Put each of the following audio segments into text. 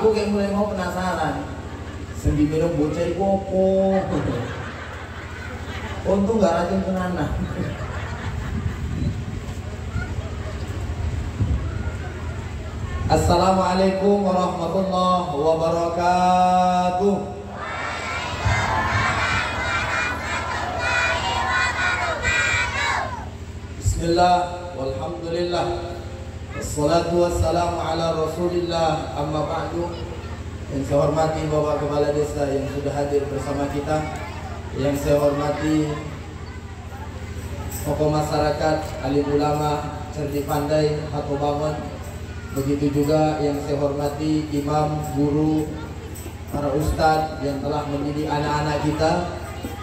Aku kayak mulai mau penasaran. Sendi minum bocah kopo. Untung gak racun kenana. Assalamualaikum warahmatullahi wabarakatuh. Bismillah, walhamdulillah, wassalatu wassalamu ala rasulillah, amma ba'du. Yang saya hormati Bapak Kepala Desa yang sudah hadir bersama kita, yang saya hormati tokoh masyarakat, alim ulama, cerdik pandai, atau bangun. Begitu juga yang saya hormati imam, guru, para ustadz yang telah mendidik anak-anak kita,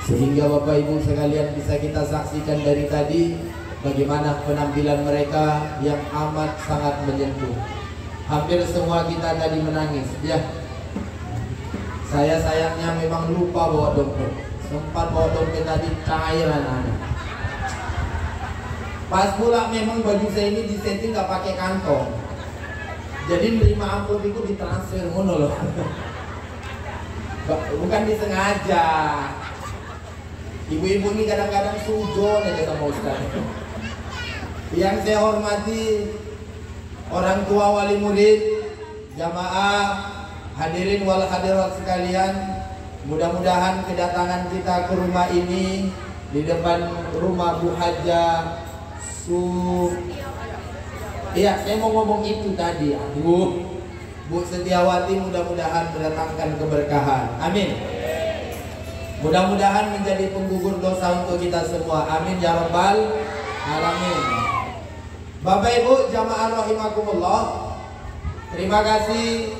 sehingga Bapak Ibu sekalian bisa kita saksikan dari tadi bagaimana penampilan mereka yang amat sangat menyentuh. Hampir semua kita tadi menangis, ya. Saya sayangnya memang lupa bawa dompet. Sempat bawa dompet tadi cairan anak. Pas pula memang baju saya ini disetting gak pakai kantong. Jadi menerima amplop itu ditransfer ngono loh. Bukan disengaja. Ibu-ibu ini kadang-kadang sujon aja sama ustaz. Yang saya hormati orang tua wali murid, jamaah, hadirin wal hadirat sekalian, mudah-mudahan kedatangan kita ke rumah ini di depan rumah Bu Haja Iya, saya mau ngomong itu tadi. Aduh, Bu Setiawati mudah-mudahan mendatangkan keberkahan. Amin. Mudah-mudahan menjadi penggugur dosa untuk kita semua. Amin ya rabbal alamin. Bapak Ibu jamaah rahimakumullah, terima kasih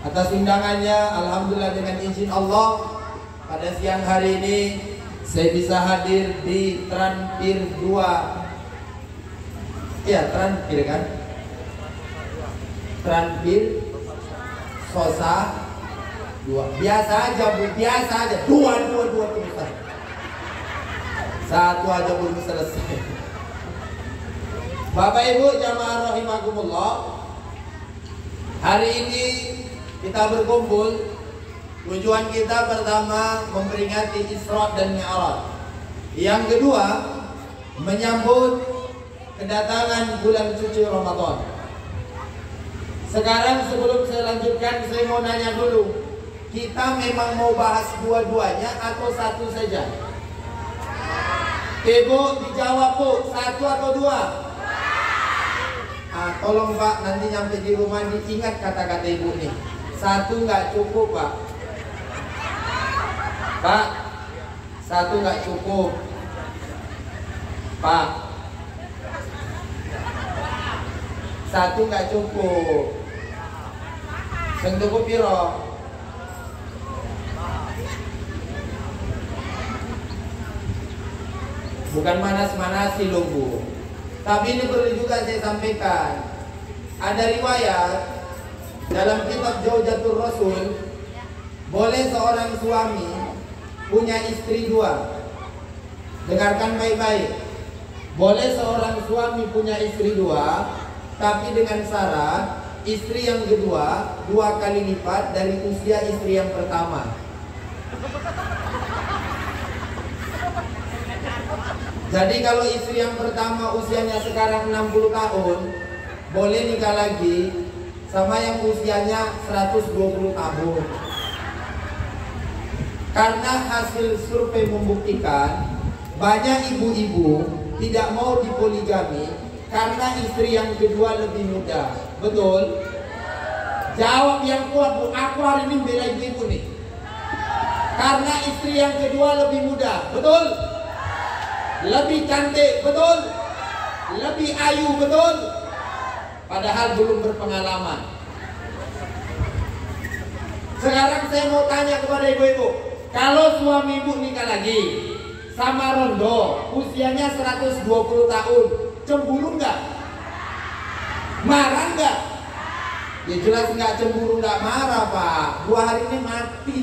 atas undangannya. Alhamdulillah dengan izin Allah pada siang hari ini saya bisa hadir di Transpir 2. Ya, Transpir kan? Transpir Sosa 2. Biasa aja Bu, biasa aja. Dua terus. Satu aja belum selesai. Bapak Ibu jamaah rahimakumullah, hari ini kita berkumpul. Tujuan kita pertama memperingati Isra dan Mi'raj. Yang kedua menyambut kedatangan bulan suci Ramadan. Sekarang sebelum saya lanjutkan, saya mau nanya dulu, kita memang mau bahas dua-duanya atau satu saja? Ibu dijawab Bu, satu atau dua? Tolong Pak, nanti nyampe di rumah diingat kata-kata Ibu nih. Satu nggak cukup Pak. Pak, satu nggak cukup Pak. Satu nggak cukup. Sing cukup piro? Bukan manas-manasi loh Bu. Tapi ini perlu juga saya sampaikan. Ada riwayat dalam kitab Jaujatul Rasul, boleh seorang suami punya istri dua. Dengarkan baik-baik. Boleh seorang suami punya istri dua, tapi dengan syarat istri yang kedua 2 kali lipat dari usia istri yang pertama. Jadi kalau istri yang pertama usianya sekarang 60 tahun, boleh nikah lagi sama yang usianya 120 tahun. Karena hasil survei membuktikan banyak ibu-ibu tidak mau dipoligami karena istri yang kedua lebih muda. Betul? Jawab yang kuat Bu. Aku hari ini bela ibu nih. Karena istri yang kedua lebih muda. Betul? Lebih cantik. Betul? Lebih ayu. Betul? Padahal belum berpengalaman. Sekarang saya mau tanya kepada ibu-ibu, kalau suami ibu nikah lagi sama rondo usianya 120 tahun, cemburu nggak? Marah nggak? Ya jelas nggak cemburu, nggak marah Pak. 2 hari ini mati.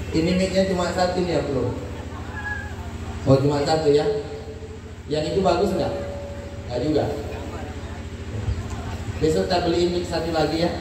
Ini mic-nya cuma satu nih ya bro. Oh cuma satu ya. Yang itu bagus nggak? Nggak juga. Besok kita beliin mic satu lagi ya.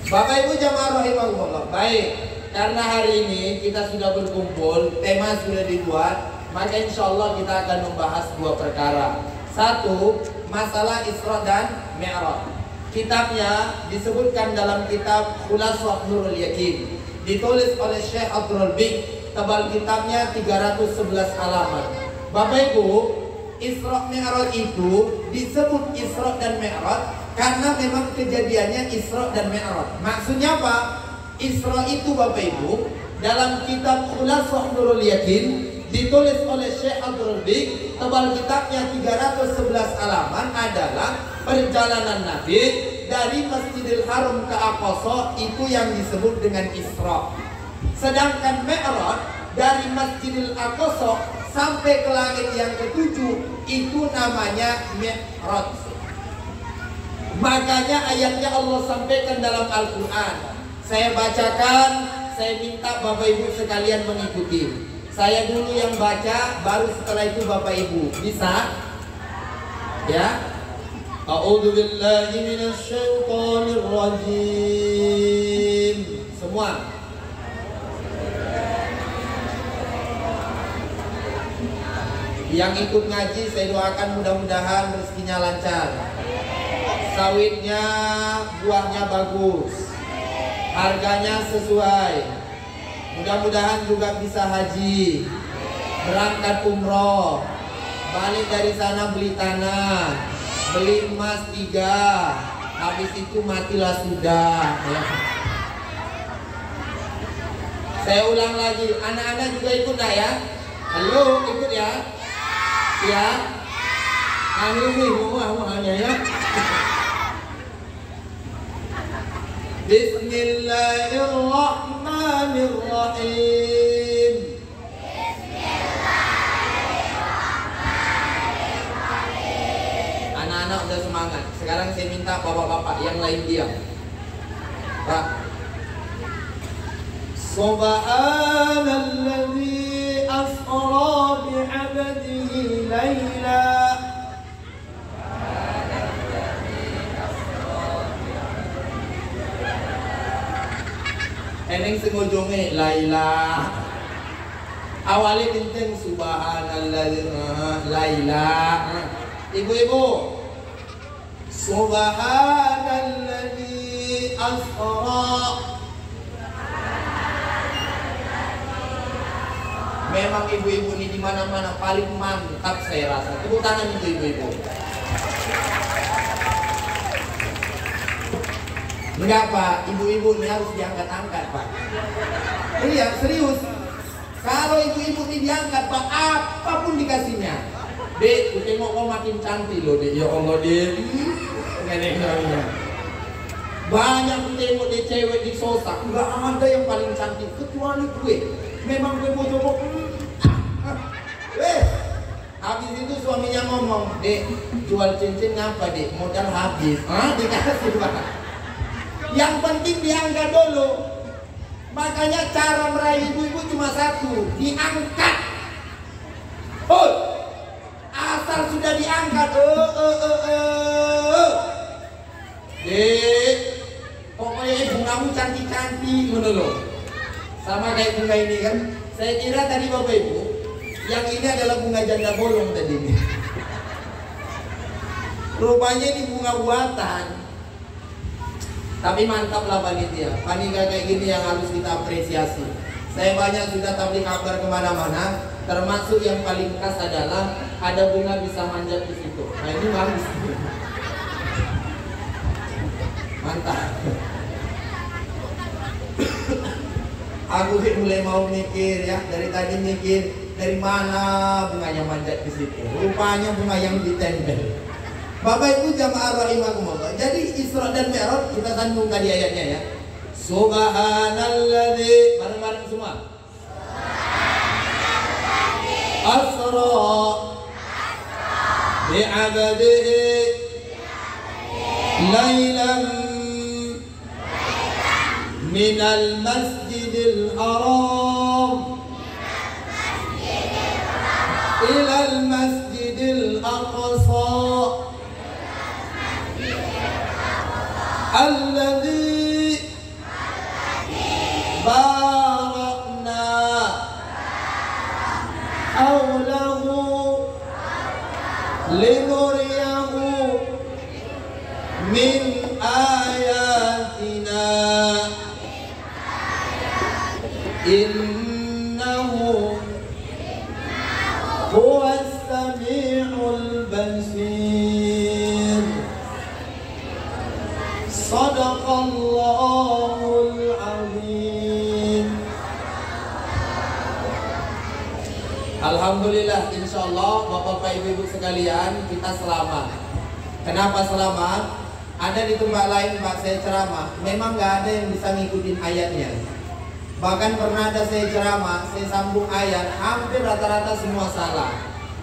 Bapak Ibu jamaah rahimahullah. Baik, karena hari ini kita sudah berkumpul, tema sudah dibuat, maka insya Allah kita akan membahas dua perkara. Satu, masalah Isra dan Mi'raj. Kitabnya disebutkan dalam kitab Khulasah Nurul Yakin, ditulis oleh Syekh Abdul Bik. Tebal kitabnya 311 halaman. Bapak Ibu, Isra Mi'raj itu disebut Isra dan Mi'raj karena memang kejadiannya Isra dan Mi'raj. Maksudnya apa? Isra itu Bapak Ibu dalam kitab Khulasah Nurul Yakin, ditulis oleh Syekh Abdul Bik, tebal kitabnya 311 halaman, adalah perjalanan Nabi dari Masjidil Haram ke Aqsa, itu yang disebut dengan Isra. Sedangkan Mi'raj dari Masjidil Aqsa sampai ke langit yang ketujuh, itu namanya Mi'raj. Makanya ayatnya Allah sampaikan dalam Al-Quran. Saya bacakan, saya minta Bapak Ibu sekalian mengikuti. Saya dulu yang baca, baru setelah itu Bapak Ibu. Bisa? Ya? A'udzu billahi minasyaitonir rajim. Semua. Yang ikut ngaji saya doakan mudah-mudahan rezekinya lancar, sawitnya, buahnya bagus, harganya sesuai, mudah-mudahan juga bisa haji, berangkat umroh, balik dari sana beli tanah, beli emas 3, habis itu matilah sudah ya. Saya ulang lagi, anak-anak juga ikut dah ya. Halo, ikut ya. Ya, ini muah-muahnya ya. Bismillahirrahmanirrahim. Anak-anak udah semangat. Sekarang saya minta bapak-bapak yang lain diam. Pak. Subhanalladzi asra bi'abdihi layla. Eneng sengojongnya Laila. Awalnya penting subhanalladzi Laila. Ibu-ibu, subhanalladzi asra. Memang ibu-ibu ini di mana-mana paling mantap saya rasa. Tepuk tangan itu ibu-ibu. Enggak Pak, ibu-ibu ini harus diangkat-angkat Pak. Iya serius. Kalau ibu-ibu ini diangkat Pak, apapun dikasihnya. Dek, ku tengok kau makin cantik loh Dek. Ya Allah Dek. Nenek-neneknya. Banyak ku tengok deh cewek di sosak, enggak ada yang paling cantik kecuali gue. Memang gue mau coba. Habis itu suaminya ngomong, Dek, jual cincin ngapa Dek? Modal habis. Dikasih Pak. Yang penting diangkat dulu. Makanya cara meraih ibu-ibu cuma satu, diangkat. Asal sudah diangkat. Dek, pokoknya bungamu cantik-cantik menurut. Sama kayak bunga ini kan. Saya kira tadi Bapak Ibu, yang ini adalah bunga janda bolong tadi ini. Rupanya ini bunga buatan. Tapi mantap lah panitia. Panitia kayak gini yang harus kita apresiasi. Saya banyak sudah tablik kabar kemana-mana, termasuk yang paling khas adalah ada bunga bisa manjat di situ. Nah ini bagus. Mantap. Aku mulai mau mikir ya, dari tadi mikir dari mana bunganya manjat di situ. Rupanya bunga yang ditempel. Bapak Ibu jamaah rahimakumullah. Jadi Isra dan Mi'raj kita sambung tadi ayatnya ya. Subhanalladzi, bareng-bareng semua. Asra bi'abdihi laylan minal masjidil haram ilal masjidil aqsa alladzi barakna haulahu linuriyahu min ayatina innahu huwas sami'ul basir. Sadaqallahul azim. Alhamdulillah, insyaallah Bapak Ibu sekalian kita selamat. Kenapa selamat? Ada di tempat lain Pak saya ceramah, memang nggak ada yang bisa ngikutin ayatnya. Bahkan pernah ada saya ceramah, saya sambung ayat, hampir rata-rata semua salah.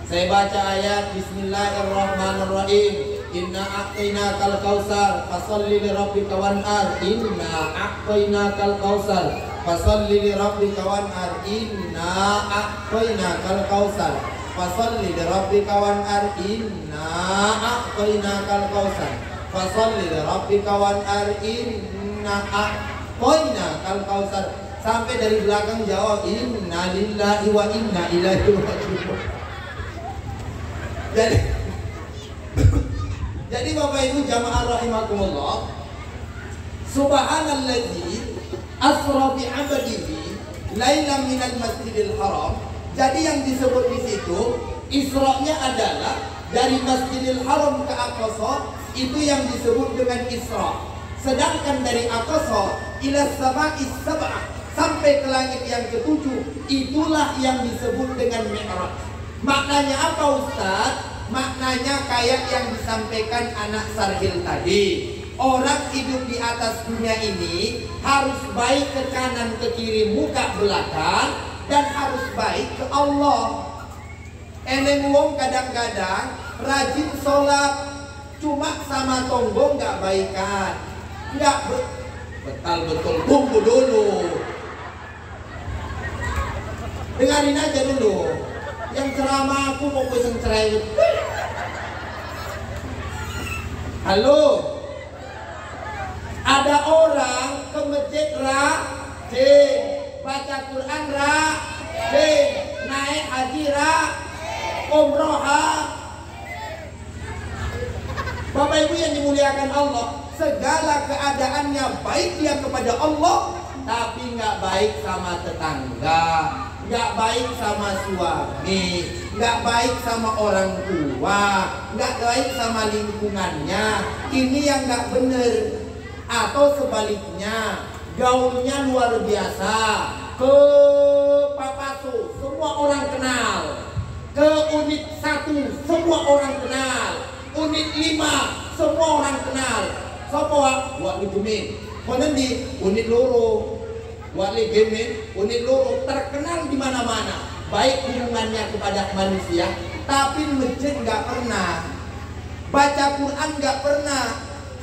Saya baca ayat Bismillahirrahmanirrahim. Inna a'tainakal kautsar fasholli li rabbika wanhar. Inna a'tainakal kautsar fasholli li rabbika wanhar. Inna a'tainakal kautsar fasholli li rabbika wanhar. Inna a'tainakal kautsar fasholli li rabbika wanhar. Inna a'tainakal kautsar. Sampai dari belakang jawab inna lillahi wa inna ilaihi raji'un. Jadi Bapak Ibu jamaah rahimakumullah, subhanalladzi asra bi 'abdihi lailan minal masjidil haram. Jadi yang disebut di situ Isra-nya adalah dari Masjidil Haram ke Aqsa, itu yang disebut dengan Isra. Sedangkan dari Aqsa ila sama'is sab'ah, sampai ke langit yang ketujuh, itulah yang disebut dengan Mi'raj. Maknanya apa Ustaz? Maknanya kayak yang disampaikan anak Sarhil tadi. Orang hidup di atas dunia ini harus baik ke kanan ke kiri muka belakang, dan harus baik ke Allah. Eneng wong kadang-kadang rajin sholat, cuma sama tonggo nggak baikan, nggak betul tunggu dulu, dengarin aja dulu. Yang ceramah aku mau pesen cerai. Halo, ada orang ke masjid rajin, baca Quran rajin, naik haji umroh. Bapak Ibu yang dimuliakan Allah, segala keadaannya baik dia kepada Allah, tapi nggak baik sama tetangga, nggak baik sama suami, nggak baik sama orang tua, nggak baik sama lingkungannya. Ini yang nggak bener. Atau sebaliknya, gaulnya luar biasa, ke Papasu semua orang kenal, ke unit 1 semua orang kenal, unit 5 semua orang kenal. Sopo wak lujumin, konen di unit loro, wali gemin, unit loro terkenal di mana-mana. Baik hubungannya kepada manusia, tapi masjid nggak pernah, baca Quran nggak pernah,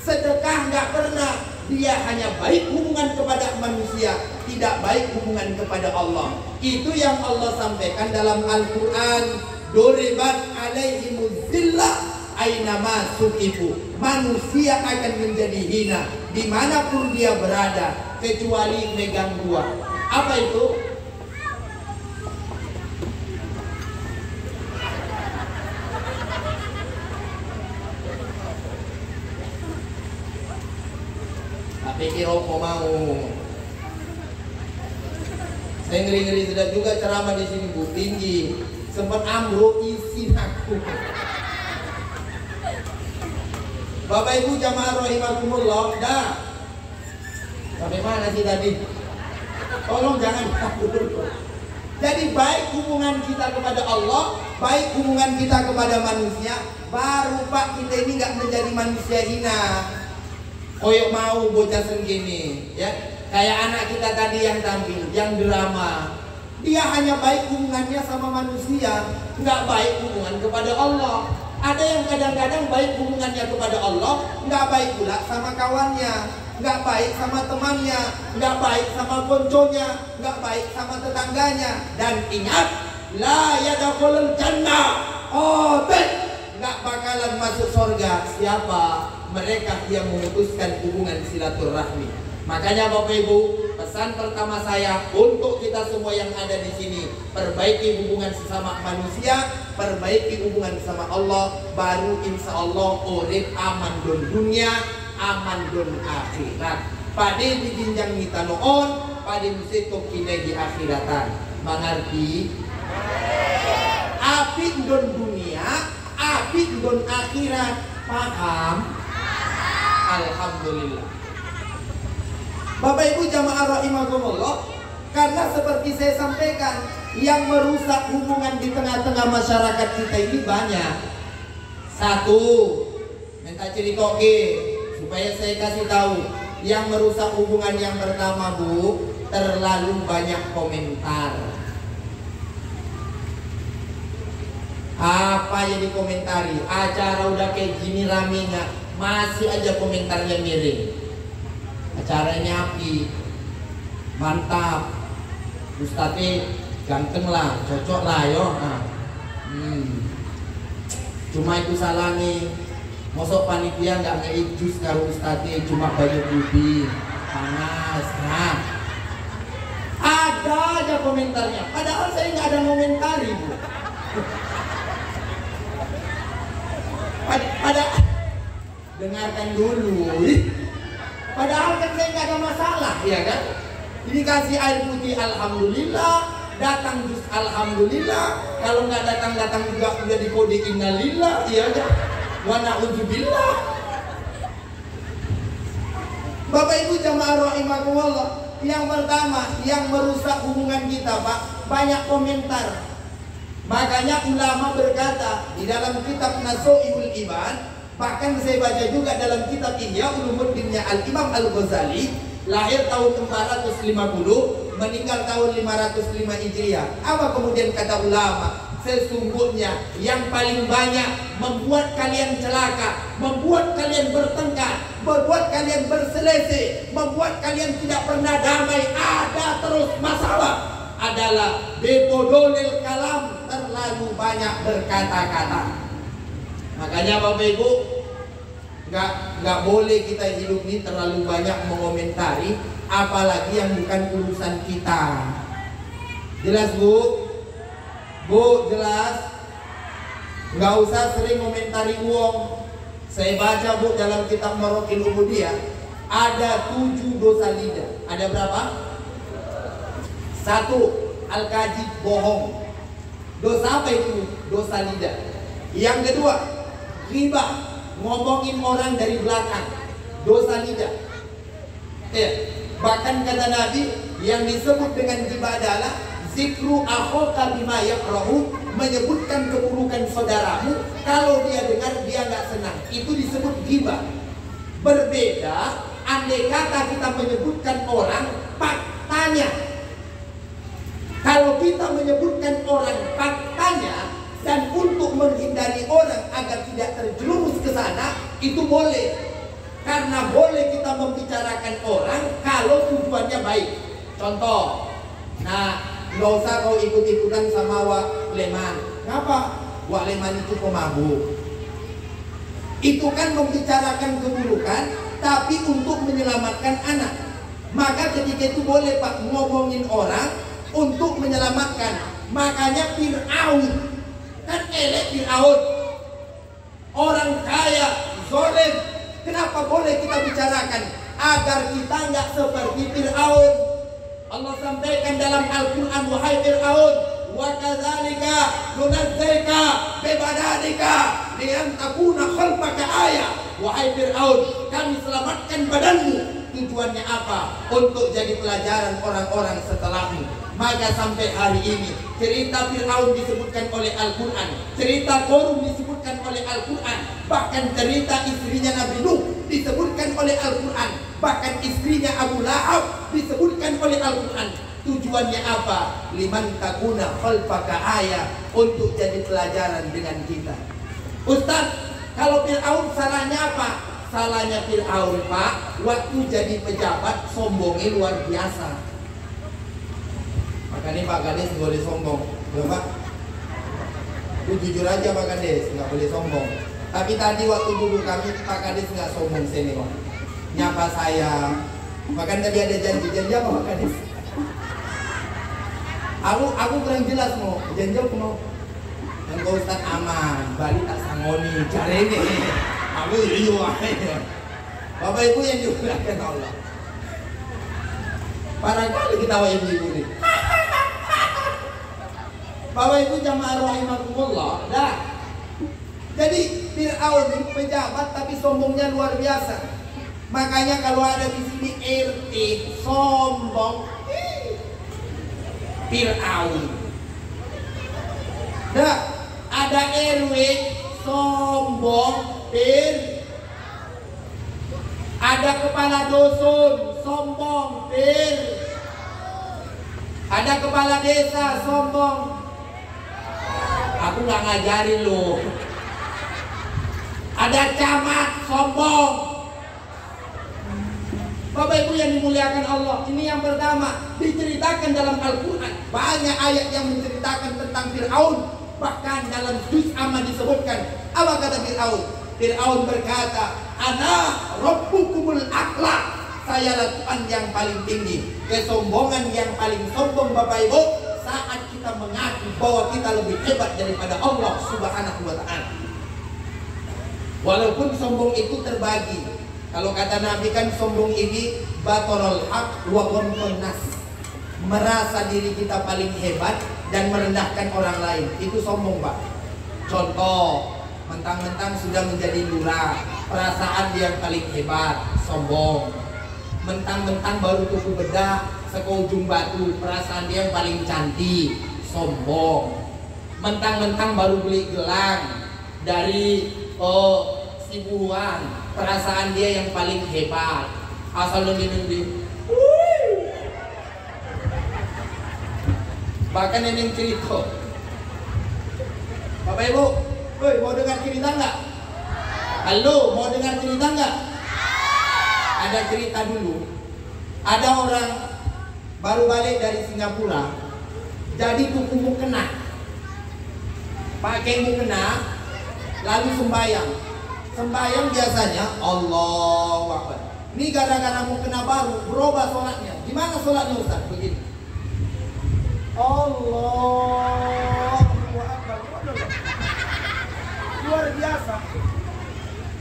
sedekah nggak pernah. Dia hanya baik hubungan kepada manusia, tidak baik hubungan kepada Allah. Itu yang Allah sampaikan dalam Al-Quran. Duribat alaihimuz zillah ainama suqifu. Manusia akan menjadi hina dimanapun dia berada, kecuali megang dua. Apa itu? Pikir apa mau? Saya ngeri-ngeri sudah juga ceramah di sini Bu, tinggi. Sempat ambruk isi aku. Bapak Ibu jamaah rahimakumullah, dah. Sampai mana sih tadi? Tolong jangan takut dulu. Jadi baik hubungan kita kepada Allah, baik hubungan kita kepada manusia, baru Pak kita ini nggak menjadi manusia hina. Koyok mau bocah segini, ya kayak anak kita tadi yang tampil, yang drama. Dia hanya baik hubungannya sama manusia, nggak baik hubungan kepada Allah. Ada yang kadang-kadang baik hubungannya kepada Allah, nggak baik pula sama kawannya, nggak baik sama temannya, nggak baik sama konconya, nggak baik sama tetangganya. Dan ingat, la yadkhulul jannah nggak bakalan masuk surga siapa? mereka yang memutuskan hubungan silaturahmi. Makanya Bapak Ibu, pesan pertama saya untuk kita semua yang ada di sini, perbaiki hubungan sesama manusia, perbaiki hubungan sama Allah, baru insya Allah urip aman don dunia, aman don akhirat. Pade dijinjang kita noon, pade mesti kini di akhiratan. Mengerti? Api don dunia, api don akhirat. Paham? Alhamdulillah. Bapak Ibu jamaah rahimakumullah, karena seperti saya sampaikan, yang merusak hubungan di tengah-tengah masyarakat kita ini banyak. Satu, minta cerita supaya saya kasih tahu, yang merusak hubungan yang pertama Bu, terlalu banyak komentar. Apa yang dikomentari? Acara udah kayak gini ramenya, masih aja komentarnya miring. Acaranya api, mantap, Ustadz ganteng lah, cocok lah yo. Cuma itu salah nih, mosok panitia nggak ngeit jus karo Ustadz, cuma banyak putih, panas. Nah, ada aja komentarnya, padahal saya nggak ada komentari Bu. Pada dengarkan dulu. Padahal kan saya nggak ada masalah, ya kan? Ini kasih air putih, alhamdulillah. Datang jus, alhamdulillah. Kalau nggak datang juga udah dikode innalillah, ya kan? Wa na'udzubillah. Bapak Ibu jamaah rahimakumullah, yang pertama yang merusak hubungan kita, Pak, banyak komentar. Makanya ulama berkata di dalam kitab Nasuihul Iman, bahkan saya baca juga dalam kitab Ihya Ulumuddinnya Al-Imam Al-Ghazali, lahir tahun 450, meninggal tahun 505 Hijriah. Apa kemudian kata ulama? Sesungguhnya yang paling banyak membuat kalian celaka, membuat kalian bertengkar, membuat kalian berselisih, membuat kalian tidak pernah damai, ada terus masalah, adalah betodolil kalam, terlalu banyak berkata-kata. Makanya Bapak Ibu, nggak boleh kita hidup ini terlalu banyak mengomentari, apalagi yang bukan urusan kita. Jelas Bu? Bu, jelas? Nggak usah sering komentari uang. Saya baca Bu dalam kitab Marokil Ubudiyah, ada 7 dosa lidah. Ada berapa? 1. Al-Kadhib, bohong. Dosa apa itu? Dosa lidah. Yang kedua, ghibah, ngomongin orang dari belakang, dosa lidah. Bahkan kata Nabi, yang disebut dengan ghibah adalah zikru akhoka bima yakrahu, menyebutkan keburukan saudaramu kalau dia dengar dia nggak senang, itu disebut ghibah. Berbeda andai kata kita menyebutkan orang faktanya. Kalau kita menyebutkan orang faktanya dan untuk menghindari orang agar tidak terjerumus ke sana, itu boleh. Karena boleh kita membicarakan orang kalau tujuannya baik. Contoh, nah, nggak usah kau ikut-ikutan sama Wak Leman. Ngapa? Wak Leman itu pemabuk. Itu kan membicarakan keburukan, tapi untuk menyelamatkan anak. Maka ketika itu boleh Pak ngomongin orang untuk menyelamatkan. Makanya Fir'aun kan elek, Fir'aun orang kaya, zolim. Kenapa boleh kita bicarakan? Agar kita nggak seperti Fir'aun. Allah sampaikan dalam Al-Quran, wahai Fir'aun, wa kadzalika nunazzika bibadanika liyantakuna khalfaka ayah. Wahai Fir'aun, kami selamatkan badanmu. Tujuannya apa? Untuk jadi pelajaran orang-orang setelahmu. Maka sampai hari ini cerita Fir'aun disebutkan oleh Al-Quran, cerita Qarun disebutkan oleh Al-Quran, bahkan cerita istrinya Nabi Nuh disebutkan oleh Al-Quran, bahkan istrinya Abu Lahab disebutkan oleh Al-Quran. Tujuannya apa? Liman takuna khalfaka ayah, untuk jadi pelajaran dengan kita. Ustaz, kalau Fir'aun salahnya apa? Salahnya Fir'aun Pak, waktu jadi pejabat sombongnya luar biasa. Makanya Pak Kades boleh sombong, ya Pak? Lu jujur aja Pak Kades, nggak boleh sombong. Tapi tadi waktu dulu kami Pak Kades nggak sombong sini kok. Nyapa saya. Bahkan tadi ada janji apa Pak Kades? Aku kurang jelas mau janji apa mau? Engkau Ustaz aman, Bali tak sangoni, cari ini. Aku iyo aja. Bapak Ibu yang dimuliakan Allah. Parah kali kita ibu-ibu ini. Bapak Ibu jamaah rahimakumullah. Dah. Jadi Fir'aun ini pejabat tapi sombongnya luar biasa. Makanya kalau ada di sini RT sombong, Fir'aun. Dah, ada RW sombong, ada kepala dusun sombong, ada kepala desa sombong. Aku nggak ngajarin lo. Ada camat sombong. Bapak Ibu yang dimuliakan Allah, ini yang pertama diceritakan dalam Al-Quran. Banyak ayat yang menceritakan tentang Fir'aun. Bahkan dalam juz amma disebutkan, apa kata Fir'aun? Fir'aun berkata, Ana Rabbukumul A'la. Sayalah Tuhan yang paling tinggi. Kesombongan yang paling sombong Bapak Ibu saat kita mengaku bahwa kita lebih hebat daripada Allah Subhanahu wa Ta'ala. Walaupun sombong itu terbagi. Kalau kata Nabi kan sombong ini batorul haq wa ghamtun nas. Merasa diri kita paling hebat dan merendahkan orang lain. Itu sombong, Pak. Contoh, mentang-mentang sudah menjadi lurah, perasaan dia yang paling hebat, sombong. Mentang-mentang baru tuku bedah sekujung batu, perasaan dia yang paling cantik, sombong. Mentang-mentang baru beli gelang dari Sibuan, perasaan dia yang paling hebat. Asal nundi-nundi. Bahkan neneng cerita. Bapak Ibu, mau dengar cerita nggak? Halo, mau dengar cerita nggak? Ada cerita dulu. Ada orang baru balik dari Singapura, jadi tuku mukena, pakai mukena, lalu sembahyang. Sembahyang biasanya Allahu Akbar. Ini gara-gara mukena baru berubah sholatnya. Gimana sholatnya Ustaz? Begini. Allahu Akbar. Luar biasa.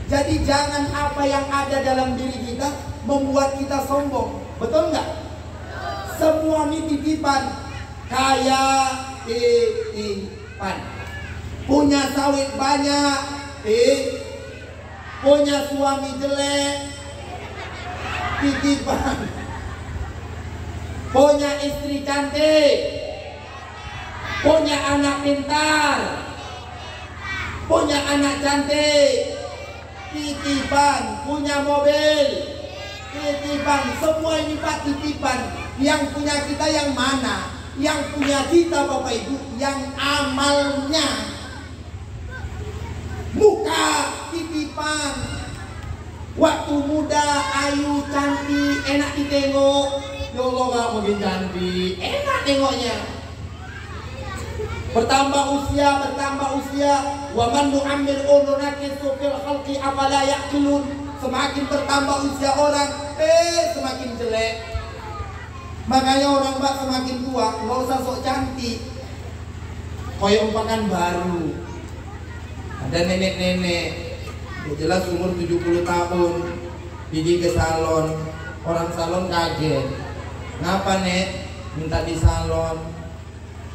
Jadi jangan apa yang ada dalam diri kita membuat kita sombong. Betul nggak? Semua ini titipan. Kaya titipan. Punya sawit banyak, punya suami jelek, titipan. Punya istri cantik, punya anak pintar, punya anak cantik, titipan. Punya mobil, titipan. Semua ini Pak titipan. Yang punya kita yang mana? Yang punya kita Bapak Ibu yang amalnya. Muka titipan. Waktu muda, ayu, cantik, enak ditengok. Ya Allah gak mungkin cantik, enak tengoknya. Bertambah usia. Wa man nu'ammir nunakisu fil khalqi afala ya'qilun. Semakin bertambah usia orang, semakin jelek. Makanya orang Mbak semakin tua, nggak usah sok cantik. Koyong pakan baru. Ada nenek-nenek, jelas umur 70 tahun, pergi ke salon, orang salon kaget. Ngapa nek? Minta di salon.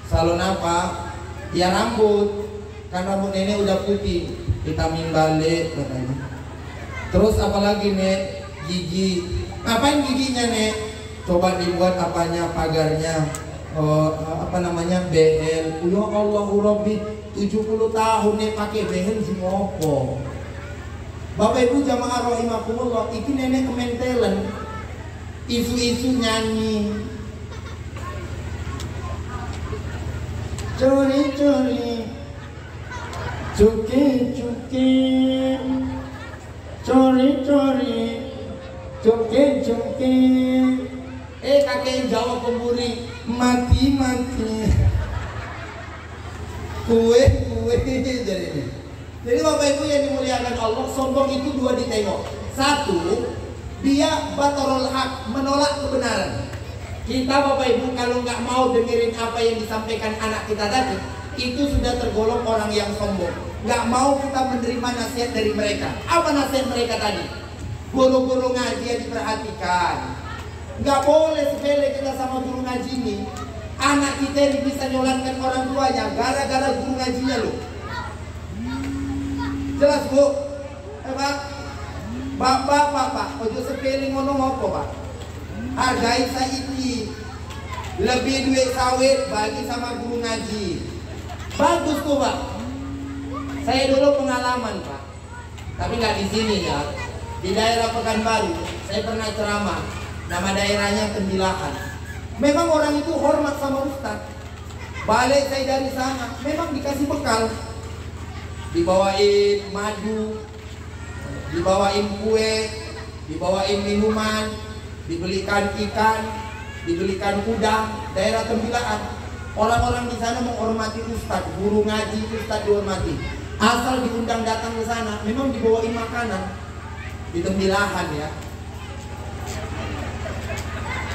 Salon apa? Ya rambut. Kan rambut nenek udah putih, vitamin balik katanya. Terus apalagi nek? Gigi. Ngapain giginya nek? Coba dibuat apanya, pagarnya, apa namanya, behel. Ya Allah Rabbi, 70 tahun nih pakai behel ngopo. Bapak Ibu jamaah rahimakumullah, iki nenek kementelan. Isu-isu nyanyi. Curi-curi, cuki-cuki, curi-curi, cuki-cuki. Kakek jawab pemburi, mati-mati. Kue jadi ini. Jadi Bapak Ibu yang dimuliakan Allah, sombong itu dua ditengok. Satu, dia batarul haq, menolak kebenaran. Kita Bapak Ibu kalau nggak mau dengerin apa yang disampaikan anak kita tadi, itu sudah tergolong orang yang sombong. Nggak mau kita menerima nasihat dari mereka. Apa nasihat mereka tadi? Guru-guru ngaji yang diperhatikan. Nggak boleh sepele kita sama guru ngaji ini. Anak kita ini bisa nyolatkan orang tuanya gara-gara guru ngajinya loh. Jelas Bu? Pak? Bapak, ojo sepele ngono ngopo Pak? Hargai saiki. Lebih duit sawit bagi sama guru ngaji. Bagus tuh Pak. Saya dulu pengalaman Pak. Tapi nggak di sini ya. Di daerah Pekanbaru, saya pernah ceramah. Nama daerahnya Tembilahan. Memang orang itu hormat sama ustaz. Balik saya dari sana, memang dikasih bekal. Dibawain madu, dibawain kue, dibawain minuman, dibelikan ikan, dibelikan udang. Daerah Tembilahan, orang-orang di sana menghormati ustaz, guru ngaji ustaz dihormati. Asal diundang datang ke sana, memang dibawain makanan. Di Tembilahan ya.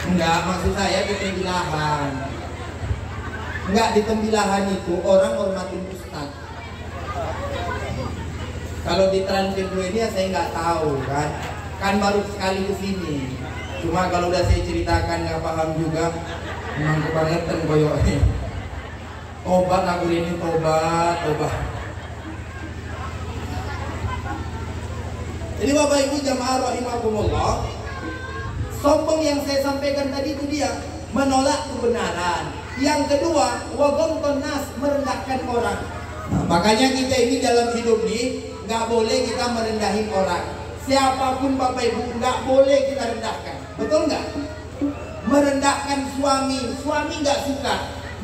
Enggak, maksud saya di Tembilahan. Enggak, di Tembilahan itu orang hormatin ustaz. Kalau di Trans ini ya saya nggak tahu kan. Kan baru sekali ke sini. Cuma kalau udah saya ceritakan nggak paham juga. Memang kebangetan koyoknya. Tobat aku ini, tobat. Jadi Bapak Ibu jamaah rahimakumullah, sombong yang saya sampaikan tadi itu dia menolak kebenaran. Yang kedua, waghamtun nas, merendahkan orang. Nah, makanya kita ini dalam hidup ini nggak boleh kita merendahin orang. Siapapun Bapak Ibu nggak boleh kita rendahkan. Betul nggak? Merendahkan suami nggak suka.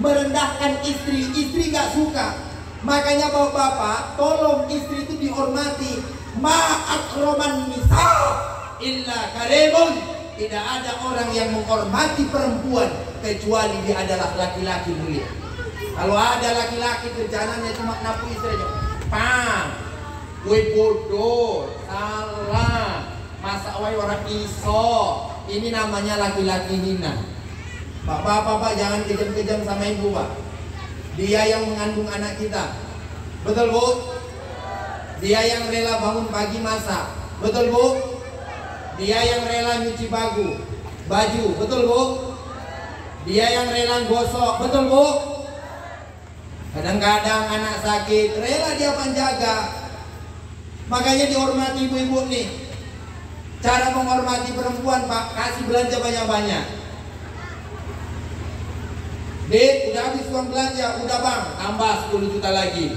Merendahkan istri nggak suka. Makanya Bapak, tolong istri itu dihormati. Ma'akroman nisa illa karimun. Tidak ada orang yang menghormati perempuan kecuali dia adalah laki-laki mulia. Kalau ada laki-laki kerjaannya cuma napu istrinya, gue bodoh, salah, masa awai orang iso. Ini namanya laki-laki hina. Bapak jangan kejam-kejam sama ibu Pak. Dia yang mengandung anak kita. Betul Bu? Dia yang rela bangun pagi masak. Betul Bu? Dia yang rela nyuci baju. Betul Bu? Dia yang rela gosok. Betul Bu? Kadang-kadang anak sakit, rela dia penjaga. Makanya dihormati ibu-ibu nih. Cara menghormati perempuan Pak, kasih belanja banyak-banyak. Dek, udah habis uang belanja, udah Bang, tambah 10 juta lagi.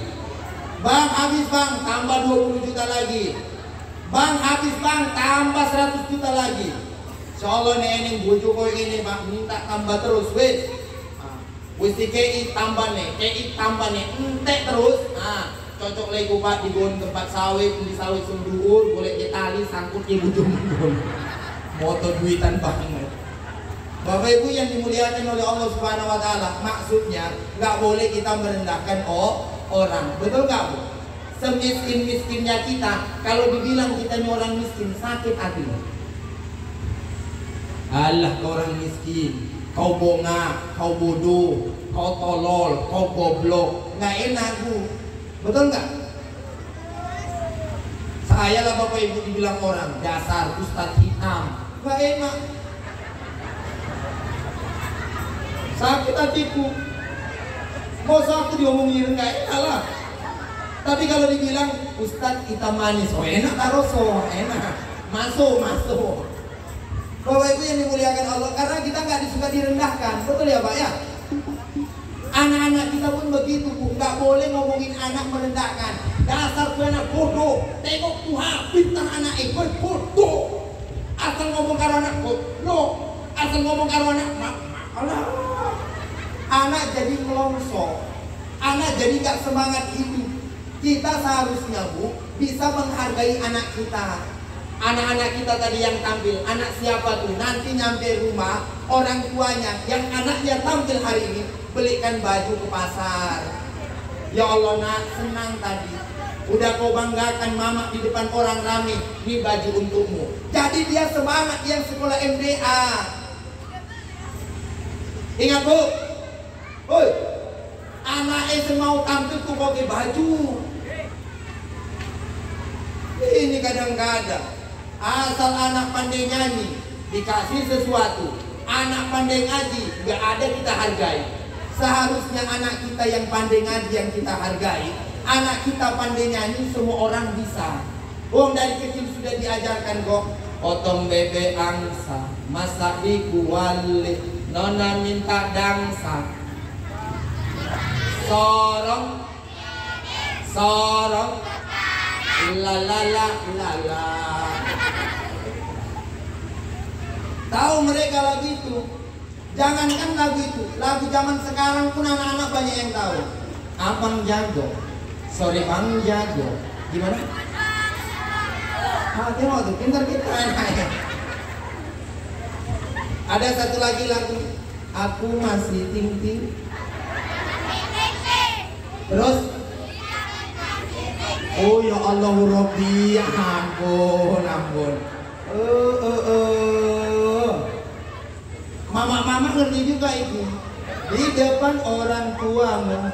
Bang, habis Bang, tambah 20 juta lagi. Bang, habis Bang, tambah 100 juta lagi. Insyaallah nih bojo kowe ini Bang, minta tambah terus wis. Wis dikei tambah nih, entek terus. Cocok lagi Pak digon tempat sawit, di sawit sumduur, boleh tali sangkut di ujung. Moto duitan banget. Bapak Ibu yang dimuliakan oleh Allah Subhanahu wa taala, maksudnya nggak boleh kita merendahkan orang. Betul nggak Bu? Semiskin-miskinnya kita, kalau dibilang kita ini orang miskin, sakit hatinya. Alah kau orang miskin, kau bongak, kau bodoh, kau tolol, kau goblok, nggak enak Bu. Betul nggak? Saya lah Bapak Ibu dibilang orang dasar ustadz hitam, nggak enak. Sakit hatiku. Mau aku diomongin nggak enak lah. Tapi kalau dibilang ustadz hitam manis, oh enak taroso, enak. Masuk. Bapak Ibu yang dimuliakan Allah, karena kita nggak disuka direndahkan, betul ya Pak ya? Anak-anak kita pun begitu Bu, nggak boleh ngomongin anak merendahkan. Dasar tuh anak bodoh, tengok Tuhan, pintar anak ikut bodoh. Asal ngomong karo anak goblok, asal ngomong karo anak anak jadi melongso, anak jadi nggak semangat hidup. Kita seharusnya Bu bisa menghargai anak kita. Anak-anak kita tadi yang tampil, anak siapa tuh? Nanti nyampe rumah, orang tuanya yang anaknya tampil hari ini belikan baju ke pasar. Ya Allah nak, senang tadi Udah kau banggakan mama di depan orang ramai, ini baju untukmu. Jadi dia semangat yang sekolah MDA. Ingat bu, oi, anaknya semau tampil tuh pakai baju. Ini kadang-kadang asal anak pandai nyanyi dikasih sesuatu, anak pandai ngaji nggak ada kita hargai. Seharusnya anak kita yang pandai ngaji yang kita hargai. Anak kita pandai nyanyi semua orang bisa. Dari kecil sudah diajarkan kok. Potong bebek angsa, masak di kuali, nona minta dangsa. Sorong, sorong, la la la la la. Tahu mereka lagu itu? Jangankan lagu itu, lagu zaman sekarang pun anak-anak banyak yang tahu. Abang jago, sore bang jago. Gimana? Tengok tuh, pintar kita anaknya. Ada satu lagi lagu, aku masih ting-ting. Terus, oh ya Allah Rabbi, ampun, ampun. Mama-mama ngerti juga itu. Di depan orang tuamu.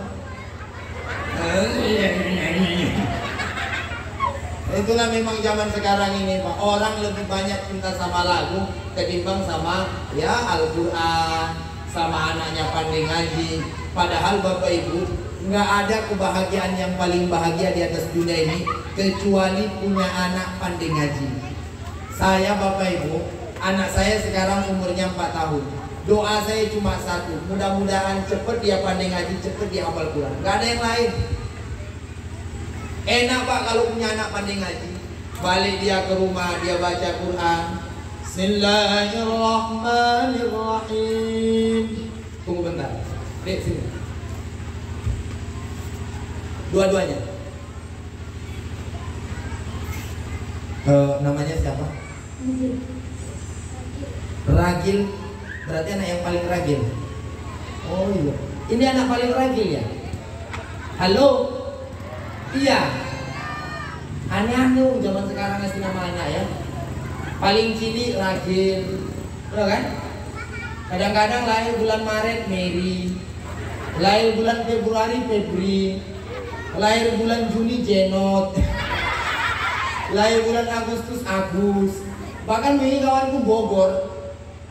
Itulah memang zaman sekarang ini Pak. Orang lebih banyak cinta sama lagu ketimbang sama ya Al-Quran, sama anaknya pandai ngaji. Padahal Bapak Ibu, nggak ada kebahagiaan yang paling bahagia di atas dunia ini kecuali punya anak pandai ngaji. Saya Bapak Ibu, anak saya sekarang umurnya 4 tahun. Doa saya cuma satu, mudah-mudahan cepet dia pandai ngaji, cepet dia hafal Quran. Nggak ada yang lain. Enak Pak kalau punya anak pandai ngaji. Balik dia ke rumah, dia baca Quran. Bismillahirrahmanirrahim. Tunggu bentar. Dek sini. Dua-duanya. Namanya siapa? Ragil. Berarti anak yang paling ragil. Oh iya. Ini anak paling ragil ya? Halo? Iya. Aneh-aneh zaman sekarang ngasih nama anak ya. Paling cilik ragil. Betul kan? Kadang-kadang lahir bulan Maret Mary, lahir bulan Februari Febri, lahir bulan Juni Jenot, lahir bulan Agustus Agus. Bahkan Mei kawanku Bogor,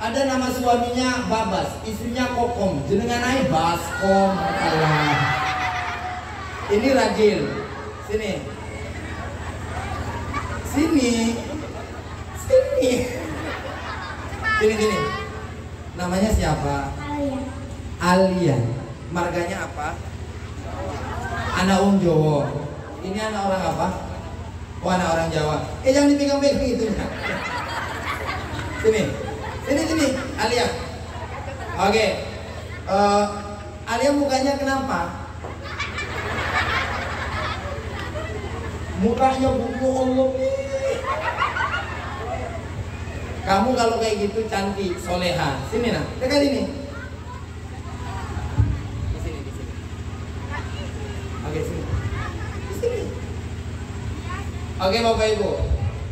ada nama suaminya Babas, istrinya Kokom, jenengan aja Baskom. Alah. Ini ragil. Sini. Sini. Sini. Sini sini. Namanya siapa? Alia. Alia. Marganya apa? Anak Om Jowo. Ini anak orang apa? Oh, anak orang Jawa. Jangan dipegang-pegang itu. Sini. Sini sini, Alia. Oke. Alia mukanya kenapa? Mukanya bunga Allah. Kamu kalau kayak gitu cantik, soleha. Sini nak, dekat ini. Di sini, di sini. Oke, sini. Di sini. Oke Bapak Ibu,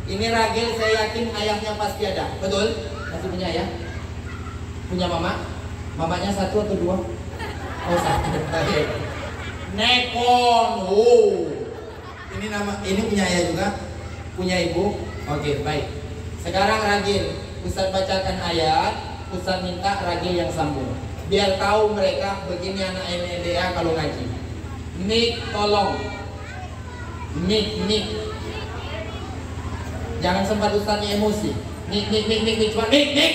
ini ragil saya yakin ayahnya pasti ada. Betul? Masih punya ayah? Punya mama? Mamanya satu atau dua? Oh satu. Oke. Nekon. Oh. Ini punya ayah juga, punya ibu. Oke, baik. Sekarang ragil, Ustaz bacakan ayat, Ustaz minta ragil yang sambung. Biar tahu mereka begini anak MDA kalau ngaji. Mik tolong. Mik. Jangan sempat Ustaznya emosi. Mik, cuma mik.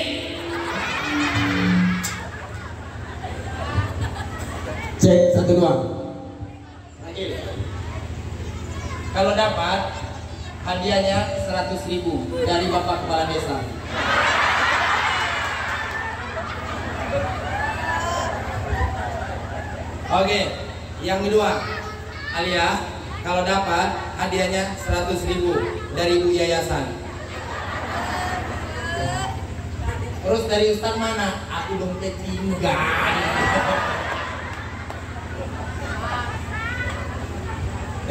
Cek 1 2. Ragil. Kalau dapat hadiahnya 100.000 dari Bapak Kepala Desa. Oke, yang kedua, Alia, kalau dapat hadiahnya 100.000 dari Ibu Yayasan. Terus dari Ustaz mana? Aku dompet tinggal.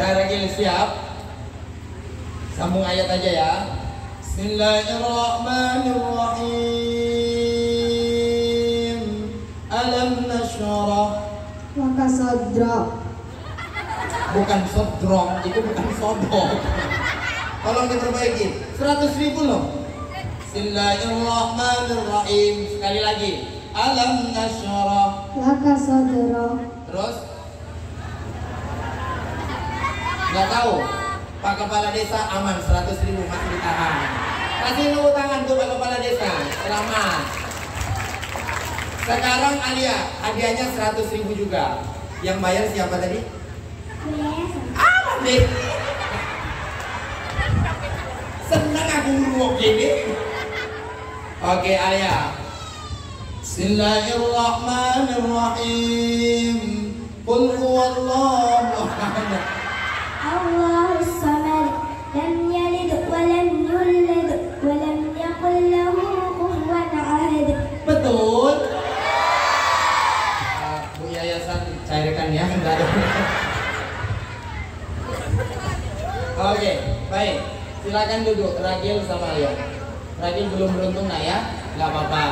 Ragil siap? Sambung ayat aja ya. Bismillahirrahmanirrahim. Alam nashrah Laka sadrak. bukan sodrong, itu bukan sodok. Tolong diperbaiki. 100.000 loh. Bismillahirrahmanirrahim. Sekali lagi. Alam nashrah Laka sadrak. Terus? Nggak tahu. Pak Kepala Desa aman 100.000 masih ditahan. Kasih lu tangan tuh Pak Kepala Desa. Selamat. Sekarang Alia, hadiahnya 100.000 juga. Yang bayar siapa tadi? Aman deh. Senang aku ngomong gini. Oke Alia. Bismillahirrahmanirrahim. Qul huwallahu ahad. Allahus samad. Lam yalid wa lam yulad wa lam yakul lahu kufuwan ahad. Betul. Bu Yayasan cairkan ya, enggak ada. Oke, baik. Silakan duduk, Ragil sama Alia. Ragil belum beruntung nak ya? Enggak apa-apa.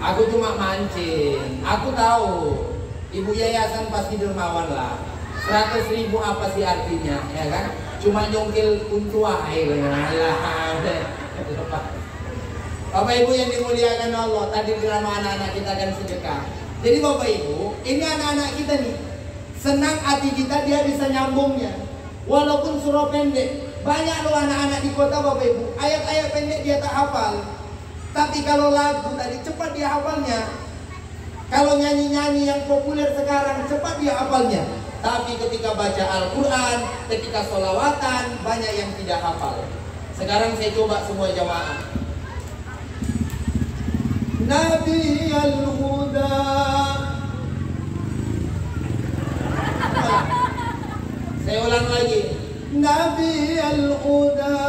Aku cuma mancing. Aku tahu Ibu Yayasan pasti dermawan lah. 100.000 apa sih artinya, ya kan? Cuma nyongkil untuk air. Bapak Ibu yang dimuliakan Allah, tadi drama anak-anak kita kan sedekah. Jadi Bapak Ibu, ini anak-anak kita nih. Senang hati kita dia bisa nyambungnya. Walaupun surah pendek. Banyak loh anak-anak di kota Bapak Ibu, ayat-ayat pendek dia tak hafal. Tapi kalau lagu tadi cepat dia hafalnya. Kalau nyanyi-nyanyi yang populer sekarang cepat dia hafalnya. Tapi ketika baca Al-Quran, ketika sholawatan, banyak yang tidak hafal. Sekarang saya coba semua jamaah. Nabi al-Huda. Saya ulang lagi. Nabi al-Huda.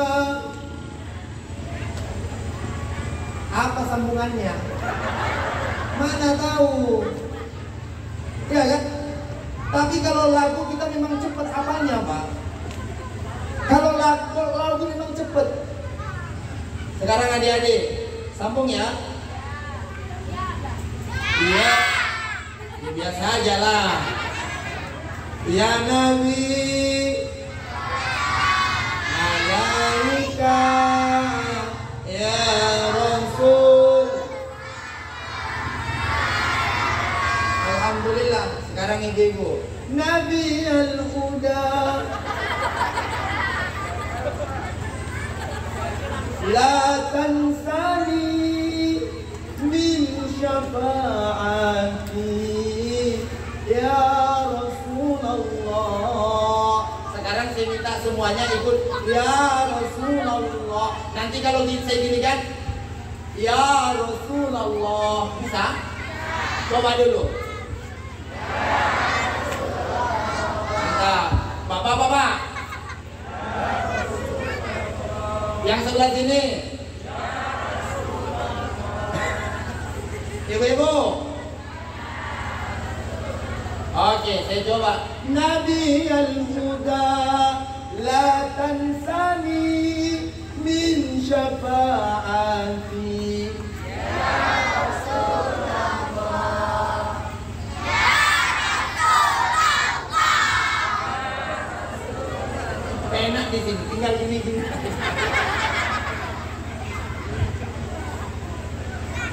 Apa sambungannya? Mana tahu. Ya kan? Tapi kalau lagu kita memang cepat apanya, Pak? Kalau lagu memang cepat. Sekarang adik-adik, sambung ya. Iya. Ya biasa aja lah. Ya Nabi alaika ya Rasul. Alhamdulillah. Sekarang ibu-ibu. Nabi al-Huda. La tansani min syafaati ya Rasulullah. Sekarang saya minta semuanya ikut ya Rasulullah. Nanti kalau saya gini kan ya Rasulullah, bisa? Coba dulu. Mantap. Bapak-bapak yang sebelah sini, ibu-ibu. Oke, saya coba. Nabi al-Huda la tansani min syafaati ya Rasulullah. Enak di sini, tinggal gini.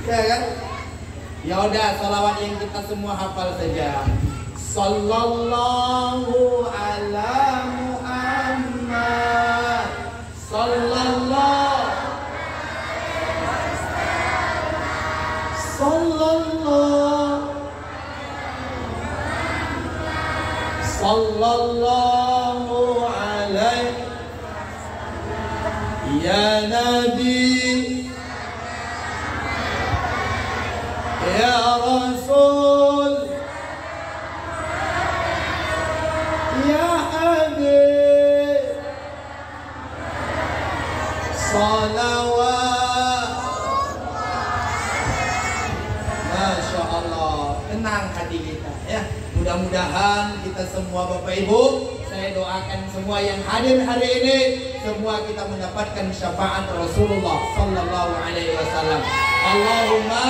Ya kan? Ya udah, salawat yang kita semua hafal saja. Sallallahu ala Muhammad. Sallallahu alaihi ya Nabi ya Rasul ya Habib salawat senang hati kita ya. Mudah-mudahan kita semua Bapak Ibu, saya doakan semua yang hadir hari ini, semua kita mendapatkan syafaat Rasulullah sallallahu alaihi wasallam. Allahumma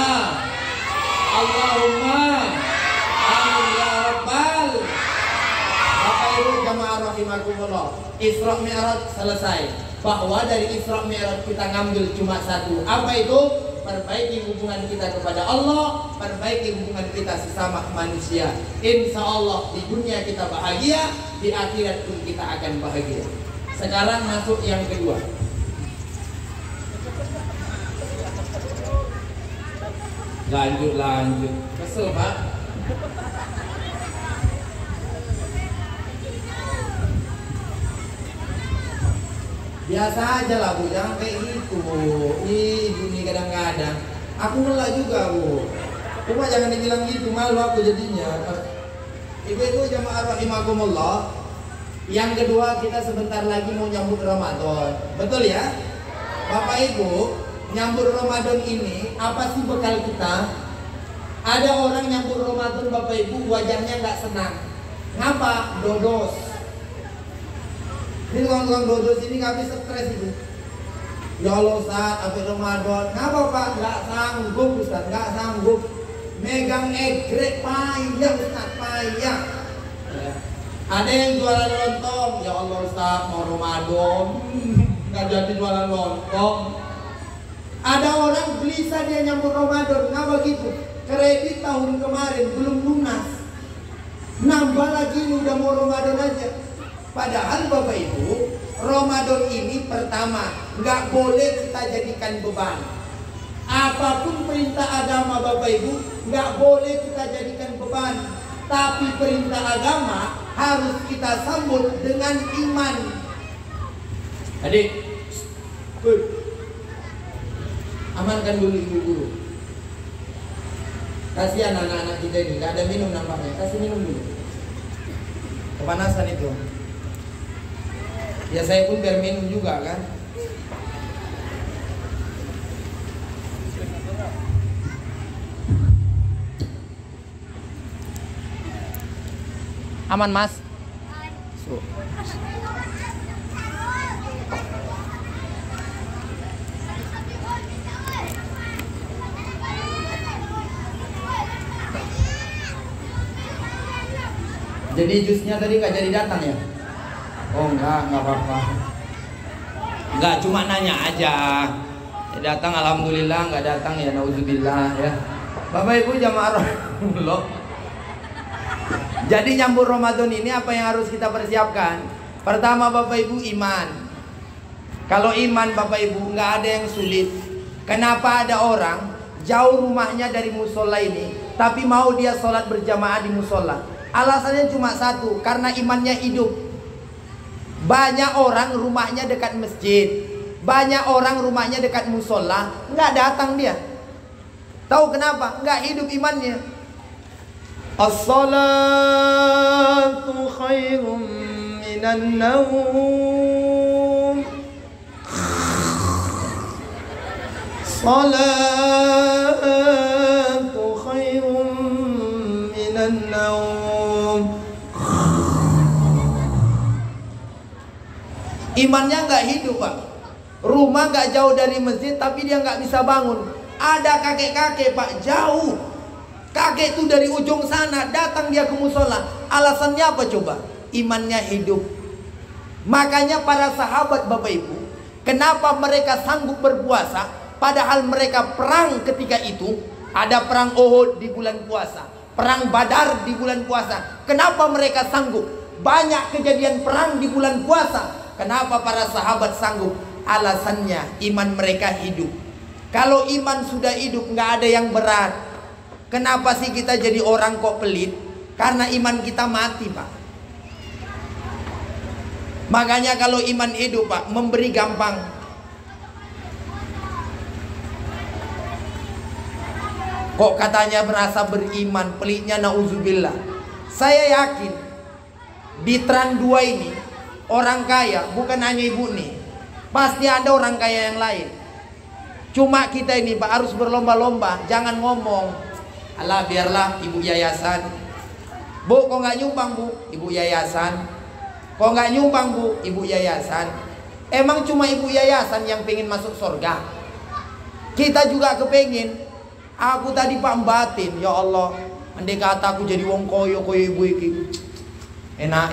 amin ya rabbal. Bapak Ibu jamaah rahimakumullah, Isra Mi'raj selesai. Bahwa dari Isra Mi'raj kita ngambil cuma satu. Apa itu? Perbaiki hubungan kita kepada Allah, perbaiki hubungan kita sesama manusia. Insya Allah di dunia kita bahagia, di akhirat pun kita akan bahagia. Sekarang masuk yang kedua. Lanjut. Kesel Pak. Biasa aja lah Bu, jangan kayak gitu Bu. Ini kadang-kadang aku ngelak juga Bu. Cuma jangan dibilang gitu, malu aku jadinya. Ibu-ibu jamaah rahimakumullah. Yang kedua, kita sebentar lagi mau nyambut Ramadan. Betul ya? Bapak Ibu, nyambut Ramadan ini apa sih bekal kita? Ada orang nyambut Ramadan Bapak Ibu wajahnya nggak senang. Ngapa? Dodos. Ini tukang-tukang dodos ini nggak bisa stres itu. Ya Allah Ustaz, habis Ramadan. Ngapa Pak? Nggak sanggup Ustaz, nggak sanggup. Megang egrek payah Ustaz, payah. Ada yang jualan lontong. Ya Allah Ustaz, mau Ramadan nggak jadi jualan lontong. Ada orang gelisah dia nyambut Ramadan. Ngapa gitu? Kredit tahun kemarin belum lunas. Nambah lagi ini udah mau Ramadan aja. Padahal Bapak Ibu, Ramadan ini pertama nggak boleh kita jadikan beban. Apapun perintah agama Bapak Ibu nggak boleh kita jadikan beban. Tapi perintah agama harus kita sambut dengan iman. Adik, amankan dulu ibu guru. Kasihan anak-anak kita ini nggak ada minum nampaknya. Kasih minum dulu. Kepanasan itu. Ya saya pun biar minum juga kan. Aman Mas? So. Jadi jusnya tadi nggak jadi datang ya? Oh enggak apa-apa. Enggak, cuma nanya aja. Datang alhamdulillah, enggak datang ya nauzubillah ya. Bapak Ibu jamaah Rasulullah. Jadi nyambut Ramadan ini apa yang harus kita persiapkan? Pertama Bapak Ibu iman. Kalau iman Bapak Ibu enggak ada yang sulit. Kenapa ada orang jauh rumahnya dari musola ini tapi mau dia sholat berjamaah di musola? Alasannya cuma satu, karena imannya hidup. Banyak orang rumahnya dekat masjid, banyak orang rumahnya dekat musola, nggak datang dia. Tahu kenapa? Nggak hidup imannya. As-salatu khairum minan naum. Salatu khairum minan naum. Imannya nggak hidup Pak. Rumah nggak jauh dari masjid tapi dia nggak bisa bangun. Ada kakek-kakek Pak jauh. Kakek itu dari ujung sana datang dia ke musola. Alasannya apa coba? Imannya hidup. Makanya para sahabat Bapak Ibu, kenapa mereka sanggup berpuasa? Padahal mereka perang ketika itu. Ada perang Uhud di bulan puasa, perang Badar di bulan puasa. Kenapa mereka sanggup? Banyak kejadian perang di bulan puasa. Kenapa para sahabat sanggup? Alasannya iman mereka hidup. Kalau iman sudah hidup nggak ada yang berat. Kenapa sih kita jadi orang kok pelit? Karena iman kita mati Pak. Makanya kalau iman hidup Pak, memberi gampang. Kok katanya merasa beriman, pelitnya nauzubillah. Saya yakin di Trans 2 ini orang kaya bukan hanya ibu nih, pasti ada orang kaya yang lain. Cuma kita ini Pak harus berlomba-lomba. Jangan ngomong Alah biarlah ibu yayasan. Bu, kok nggak nyumbang bu? Ibu yayasan. Kok nggak nyumbang bu? Ibu yayasan. Emang cuma ibu yayasan yang pengen masuk surga? Kita juga kepengin. Aku tadi pak batin, ya Allah. Andai kata aku jadi wong koyo ibu iki. Enak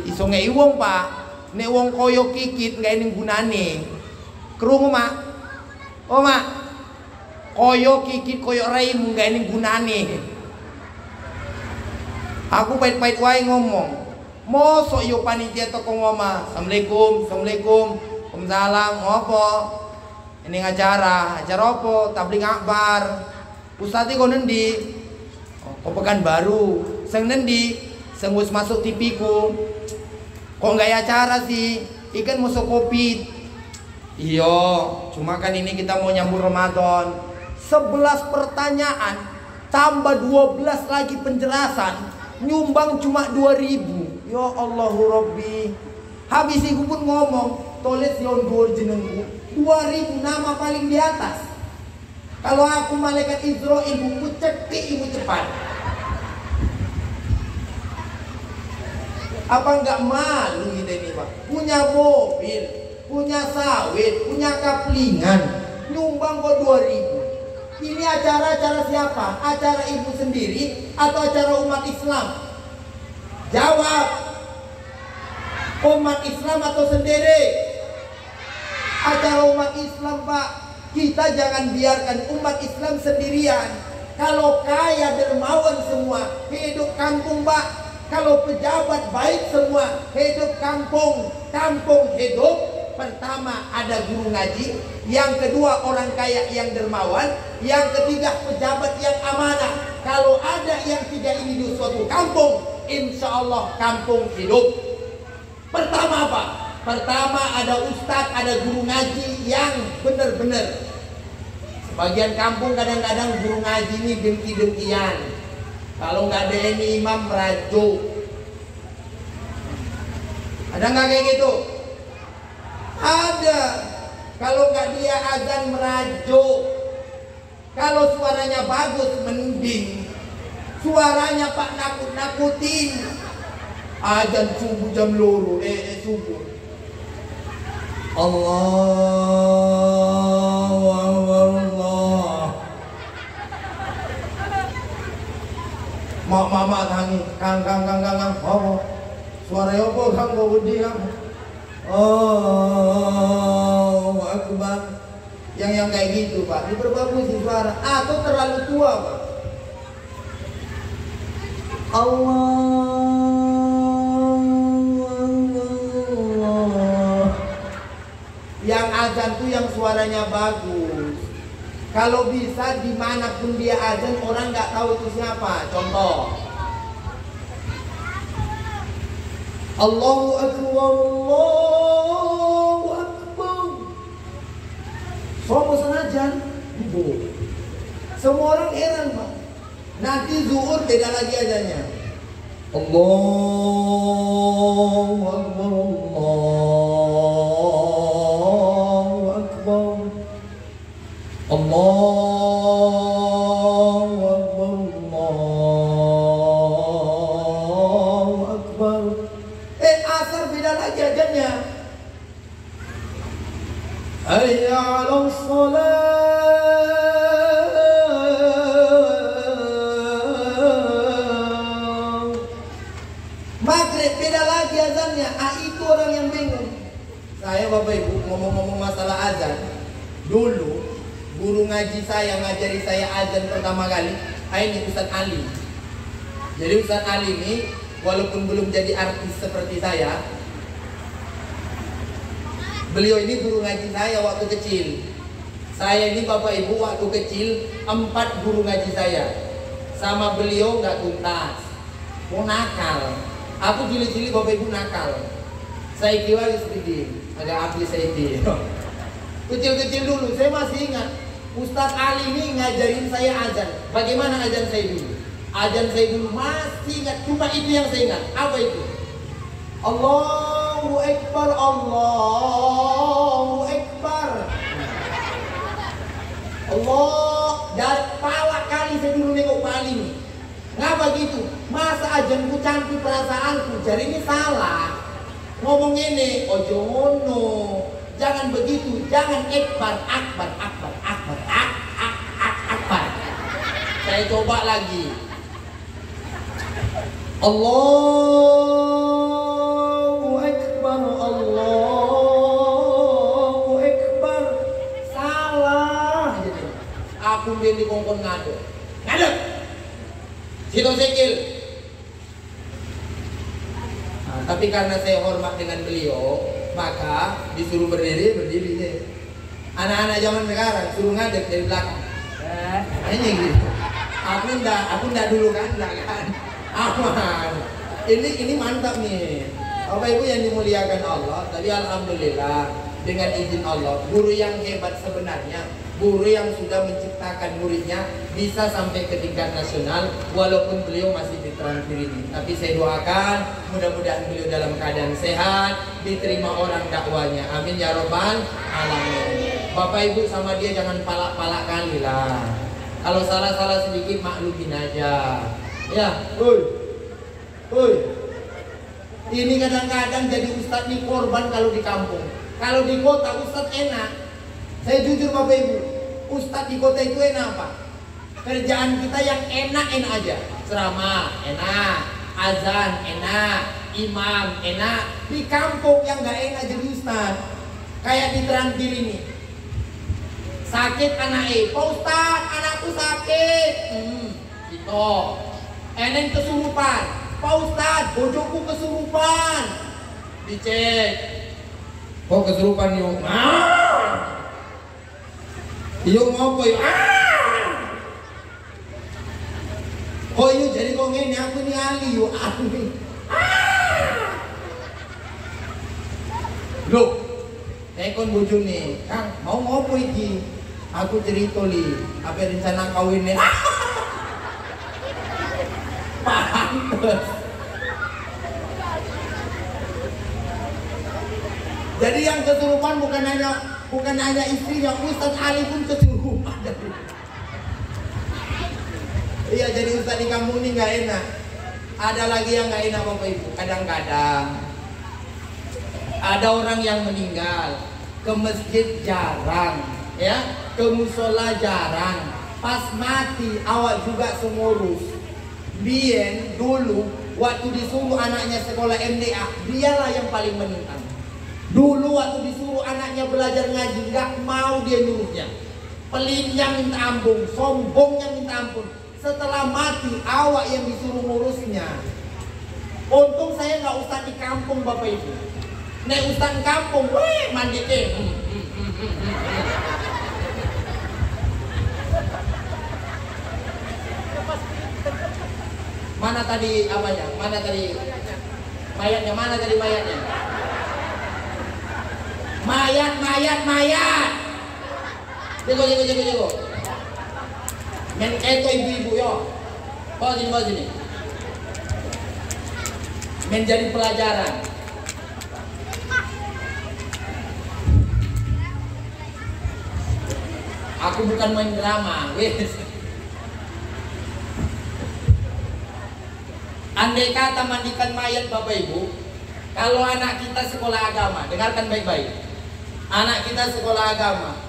iso ngei wong pak. Nek wong koyo kikit nggak ini gunane. Krungu mak. Oh mak. Koyo kikit koyo raimu nggak ini gunane. Aku pait-pait wae ngomong. Mosok yo panitia toko ngoma. Assalamualaikum, assalamualaikum, waalaikumsalam. Ngopo? Ini acara apa? Tabligh akbar. Ustaz kok nendi? Kok Pekanbaru. Sing nendi? Sing wis masuk TV ku. Kok nggak acara sih? Ikan masuk Covid. Iya, cuma kan ini kita mau nyambut Ramadan. 11 pertanyaan tambah 12 lagi penjelasan. Nyumbang cuma 2.000. Ya Allahu Rabbi. Habis itu pun ngomong, tulis yon dhuwur jenengku. 2.000 nama paling di atas. Kalau aku malaikat Israil, ibu cepat, ibu cepat. Apa enggak malu kita ini pak? Punya mobil, punya sawit, punya kaplingan, nyumbang kok 2.000. Ini acara siapa? Acara ibu sendiri atau acara umat Islam? Jawab. Umat Islam atau sendiri? Acara umat Islam pak. Kita jangan biarkan umat Islam sendirian. Kalau kaya dermawan semua, hidup kampung pak. Kalau pejabat baik semua, hidup kampung. Kampung hidup. Pertama ada guru ngaji, yang kedua orang kaya yang dermawan, yang ketiga pejabat yang amanah. Kalau ada yang tiga ini di suatu kampung, insya Allah kampung hidup. Pertama apa? Pertama ada ustadz, ada guru ngaji yang benar-benar. Sebagian kampung kadang-kadang guru ngaji ini dengki-dengkian. Kalau nggak ada ini imam merajuk. Ada nggak kayak gitu? Ada. Kalau nggak dia azan merajuk. Kalau suaranya bagus mending. Suaranya pak nakut-nakutin. Azan subuh jam loro subuh. Allah. Mak tangi kang. Oh. Suara apa kang kau budi kang? Oh, akbar. Yang kayak gitu pak, diperbagusi suara. Atau terlalu tua pak. Allah. Yang azan tuh yang suaranya bagus. Kalau bisa dimanapun dia azan orang nggak tahu itu siapa. Contoh. Allahu Akbar, Allahu Akbar. Semua senajan, semua orang heran pak. Nanti zuhur beda lagi adanya. Allahu Akbar, Allahu Akbar, Allahu Akbar, Allahu Akbar. Asar beda lagi ajannya. Hayya 'alas shalah. Maghrib beda lagi azannya. Itu orang yang bingung. Saya bapak ibu ngomong-ngomong masalah azan. Dulu guru ngaji saya ngajari saya azan pertama kali. Ini Ustaz Ali. Jadi Ustaz Ali ini walaupun belum jadi artis seperti saya, beliau ini guru ngaji saya waktu kecil. Saya ini bapak ibu waktu kecil 4 guru ngaji saya. Sama beliau nggak tuntas, mau nakal. Aku cilik-cilik bapak ibu nakal. Saya kira sedih, agak habis saya ini. Kecil-kecil dulu, saya masih ingat Ustaz Ali ini ngajarin saya azan. Bagaimana azan saya dulu? Azan saya dulu masih ingat, cuma itu yang saya ingat. Apa itu? Allahu Akbar, Allahu Akbar. Allah, dari pala kali saya dulu nengok Pak Ali begitu? Masa ajanku cantik perasaanku, jadi ini salah. Ngomong ini, ojo ngono. Jangan begitu, jangan akbar. Saya coba lagi. Allahu Akbar, Allahu Akbar. Salah. Jadi, aku beli kongkon ngadep. Situ sikil. Nah, tapi karena saya hormat dengan beliau, maka disuruh berdiri deh. Anak-anak zaman sekarang suruh ngadep dari belakang. Hanya gitu. Aku ndak dulu kan. Aman. Ini mantap nih. Bapak Ibu yang dimuliakan Allah. Tadi alhamdulillah dengan izin Allah, guru yang hebat sebenarnya, guru yang sudah menciptakan muridnya bisa sampai ke tingkat nasional, walaupun beliau masih di terakhir ini. Tapi saya doakan mudah-mudahan beliau dalam keadaan sehat, diterima orang dakwanya. Amin ya robbal alamin. Bapak Ibu sama dia jangan palak-palak kali lah. Kalau salah-salah sedikit maklumin aja. Ya, Oi. Ini kadang-kadang jadi ustadz nih korban kalau di kampung. Kalau di kota ustadz enak. Saya jujur Bapak Ibu, ustadz di kota itu enak apa? Kerjaan kita yang enak-enak aja. Ceramah enak, azan enak, imam enak. Di kampung yang gak enak jadi ustadz. Kayak di Terankir ini. Sakit anak Pak Ustadz, anakku sakit. Gitu. Eneng kesurupan. Pak Ustadz, bojoku kesurupan. Dicek. Kok kesurupan yuk? Yuk ngopo yuk? Kok yuk jadi kok ngene aku ini ali yuk ali. Loh, saya kon bojo nih, Kang, mau ngopo iki? Aku cerita li, apa rencana kawinnya? Pantes. Jadi yang kesurupan bukan hanya istrinya, Ustadz Ali pun kesurupan. Iya, jadi Ustadz di kampung ini nggak enak. Ada lagi yang nggak enak Bapak Ibu. Kadang-kadang ada orang yang meninggal, ke masjid jarang, ya, ke musola jarang. Pas mati awak juga sengurus. Bien dulu waktu disuruh anaknya sekolah MDA, dialah yang paling menentang. Dulu waktu disuruh anaknya belajar ngaji, nggak mau dia nyuruhnya. Pelinnya minta ampun, sombongnya minta ampun. Setelah mati, awak yang disuruh ngurusnya. Untung saya nggak usah di kampung Bapak Ibu. Nek ustaz di kampung, weh mandi ke. Mana tadi apanya? Mana tadi mayatnya? Mana tadi mayatnya? Mayat. Jago. Men keto ibu-ibu yo. Bawa sini. Menjadi pelajaran. Aku bukan main drama, wes. Andai kata mandikan mayat Bapak Ibu, kalau anak kita sekolah agama, dengarkan baik-baik. Anak kita sekolah agama.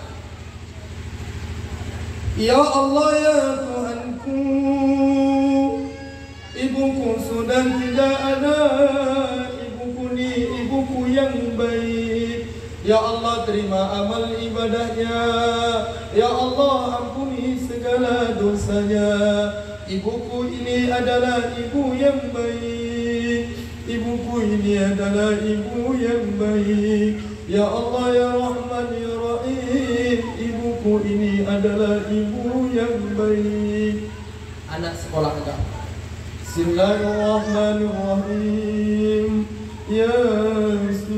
Ya Allah ya Tuhanku, ibuku sudah tidak ada, ibuku yang baik. Ya Allah terima amal ibadahnya. Ya Allah ampuni segala dosanya. Ibuku ini adalah ibu yang baik. Ibuku ini adalah ibu yang baik. Ya Allah ya Rahman ya Rahim, ibuku ini adalah ibu yang baik. Anak sekolah agama. Bismillahirrahmanirrahim. Yasin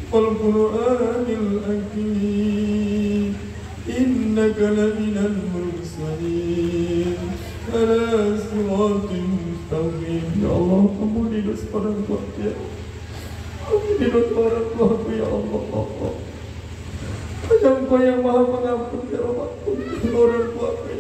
wal Qur'anil Hakim, innaka laminal mursalin ala siratin mustaqim. Ya Allah, ampuni dosa orang tua ya. Ampuni dosa orang tuaku ya Allah. Hanya Engkau yang Maha Pengampun ya Allah. Ampuni orang tuaku.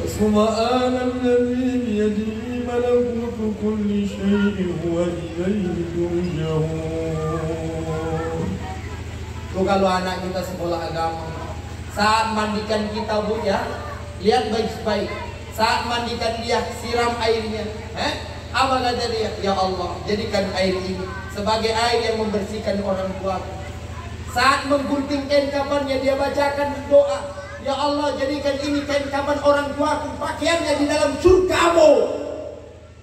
سبحان الذي بيده ملكوت كل شيء وإليه ترجعون. Tuh kalau anak kita sekolah agama, saat mandikan kita Bu ya, lihat baik-baik. Saat mandikan dia, siram airnya. Apa kata dia? Ya Allah, jadikan air ini sebagai air yang membersihkan orang tua. Saat menggunting kain kafannya, dia bacakan doa. Ya Allah, jadikan ini kain kafan orang tuaku, pakaiannya di dalam surgamu.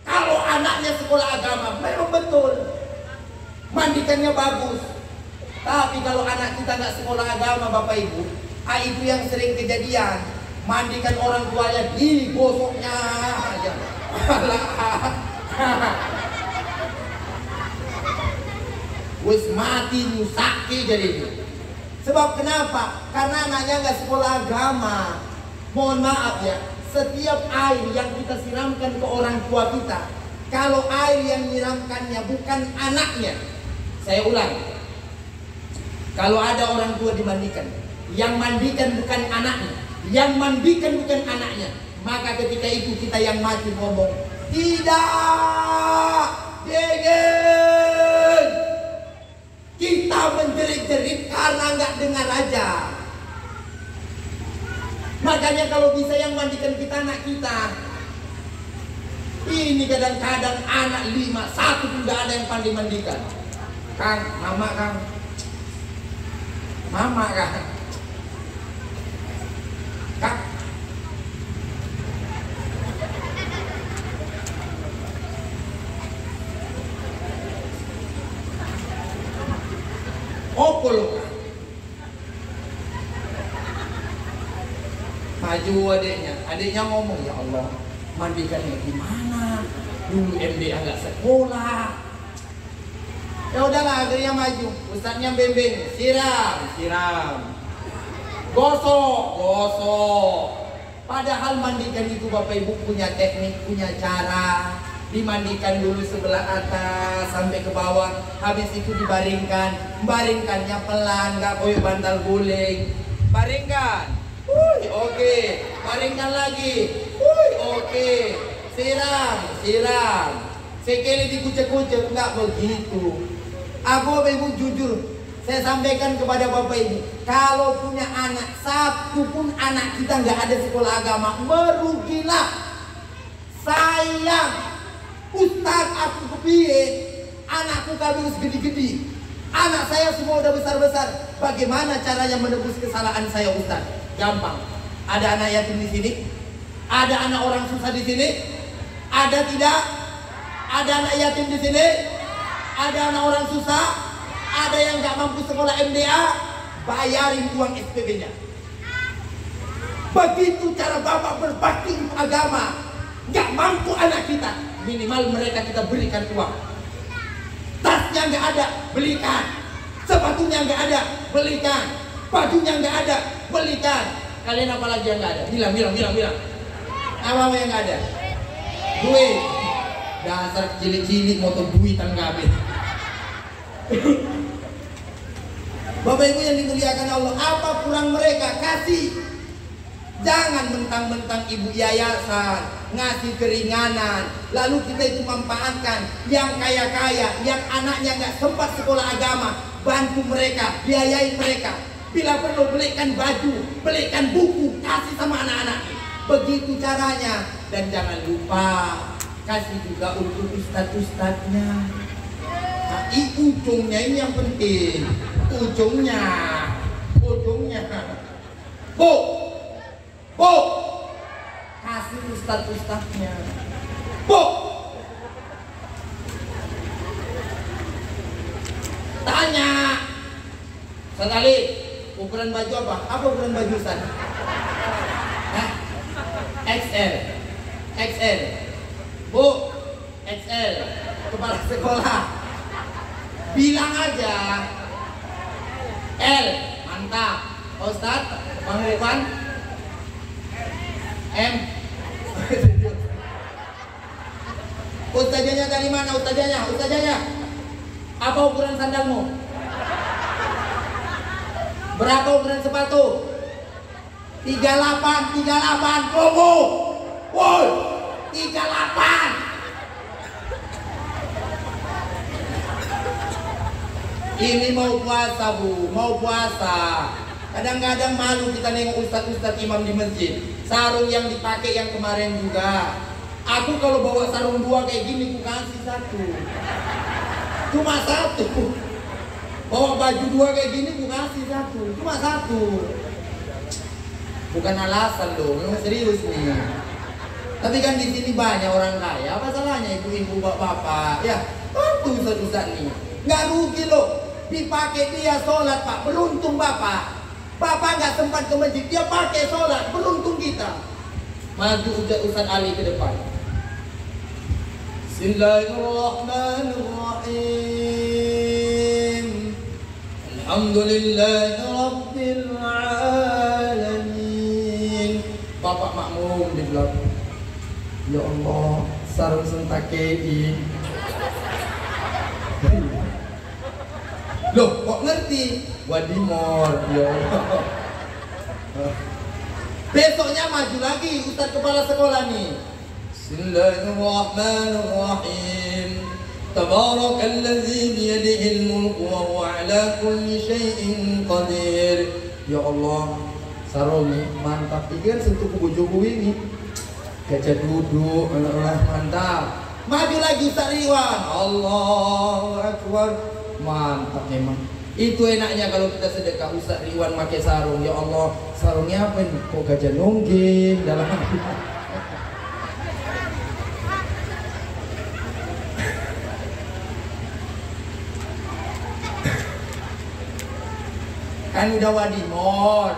Kalau anaknya sekolah agama, memang betul, mandikannya bagus. Tapi kalau anak kita nggak sekolah agama, Bapak Ibu, itu yang sering kejadian. Mandikan orang tuanya, digosoknya aja. Wis mati nyusaki jadi itu. Sebab kenapa? Karena anaknya nggak sekolah agama. Mohon maaf ya, setiap air yang kita siramkan ke orang tua kita, kalau air yang menyiramkannya bukan anaknya, saya ulang, kalau ada orang tua dimandikan, yang mandikan bukan anaknya, yang mandikan bukan anaknya, maka ketika itu kita yang mati ngomong, tidak, dingin. Kita menjerit-jerit karena nggak dengar aja. Makanya kalau bisa yang mandikan kita anak kita. Ini kadang-kadang anak 5, 1 pun nggak ada yang pandai mandikan. Kang, mama Kang, mama Kang, Kang. Opo lo? Maju adiknya ngomong, ya Allah, mandikannya gimana? Dulu MDA nggak sekolah. Ya udahlah, adiknya maju, ustadznya bimbing, siram, gosok. Padahal mandikan itu Bapak Ibu punya teknik, punya cara. Dimandikan dulu sebelah atas sampai ke bawah, habis itu baringkannya pelan, nggak koyo bantal guling. Baringkan, oke. Baringkan lagi, oke. Siram. Sekali dikucek-kucek, nggak begitu. Aku Bapak Ibu jujur, saya sampaikan kepada Bapak Ibu, kalau punya anak, 1 pun anak kita nggak ada sekolah agama, merugilah. Sayang. Ustaz, aku kepiye, anakku kami gede-gede, anak saya semua udah besar-besar. Bagaimana caranya menebus kesalahan saya Ustaz? Gampang. Ada anak yatim di sini, ada anak orang susah di sini, ada tidak? Ada anak yatim di sini, ada anak orang susah, ada yang nggak mampu sekolah MDA, bayarin uang SPP-nya. Begitu cara Bapak berbakti agama. Nggak mampu anak kita, minimal mereka kita berikan uang. Tasnya nggak ada, belikan. Sepatunya nggak ada, belikan. Bajunya nggak ada, belikan. Kalian apa lagi yang nggak ada? Bilang. Apa yang nggak ada? Duit. Dasar cilik-cilik motor duitan gabe. Bapak Ibu yang dimuliakan Allah, apa kurang mereka? Kasih. Jangan mentang-mentang ibu yayasan ngasih keringanan, lalu kita itu manfaatkan yang kaya-kaya, yang anaknya nggak sempat sekolah agama, bantu mereka, biayain mereka. Bila perlu belikan baju, belikan buku, kasih sama anak-anak. Begitu caranya. Dan jangan lupa kasih juga untuk ustadz-ustadznya. Nah, ujungnya ini yang penting. Ujungnya. Bu, kasih ustadz-ustadznya. Bu, tanya sekali, ukuran baju apa? Apa ukuran baju ustadz? XL. Bu, XL. Kepala sekolah bilang aja L. Mantap. Ustadz, Bang Revan, M. Ustazahnya dari mana? Ustazahnya. Apa ukuran sandalmu? Berapa ukuran sepatu? 38 tunggu. Woi, 38. Ini mau puasa Bu, mau puasa. Kadang-kadang malu kita nengok ustadz-ustadz imam di masjid. Sarung yang dipakai yang kemarin juga. Aku kalau bawa sarung 2 kayak gini, ku kasih 1. Cuma 1. Bawa baju 2 kayak gini, ku kasih 1. Cuma 1. Bukan alasan loh, memang serius nih. Tapi kan di sini banyak orang kaya, apa salahnya ibu-ibu, bapak-bapak? Ya, bantu ustadz-ustadz nih. Nggak rugi loh. Dipakai dia sholat Pak, beruntung Bapak. Bapak nggak sempat ke masjid, dia pakai sholat, beruntung kita. Maju Ustaz Ali ke depan. Bismillahirrahmanirrahim. Alhamdulillahirabbil alamin. Bapak makmum di belakang. Ya Allah, sarung sentakei. Loh, kok ngerti? Wadimor, ya Allah. Besoknya maju lagi Ustadz kepala sekolah nih. Bismillahirrahmanirrahim. Tabarakalladzi biyadihil mulku wa huwa ala kulli syai'in qadir. Ya Allah, sarung nih mantap. Ini kan sentuh kubu Jokowi ini. Gajah duduk, mantap. Maju lagi Ustadz Ridwan. Allahu Akbar. Mantap memang. Itu enaknya kalau kita sedekah. Ustaz Ridwan pakai sarung. Ya Allah, sarungnya apa ini? Kok gajah nungging dalam kan udah wadimor,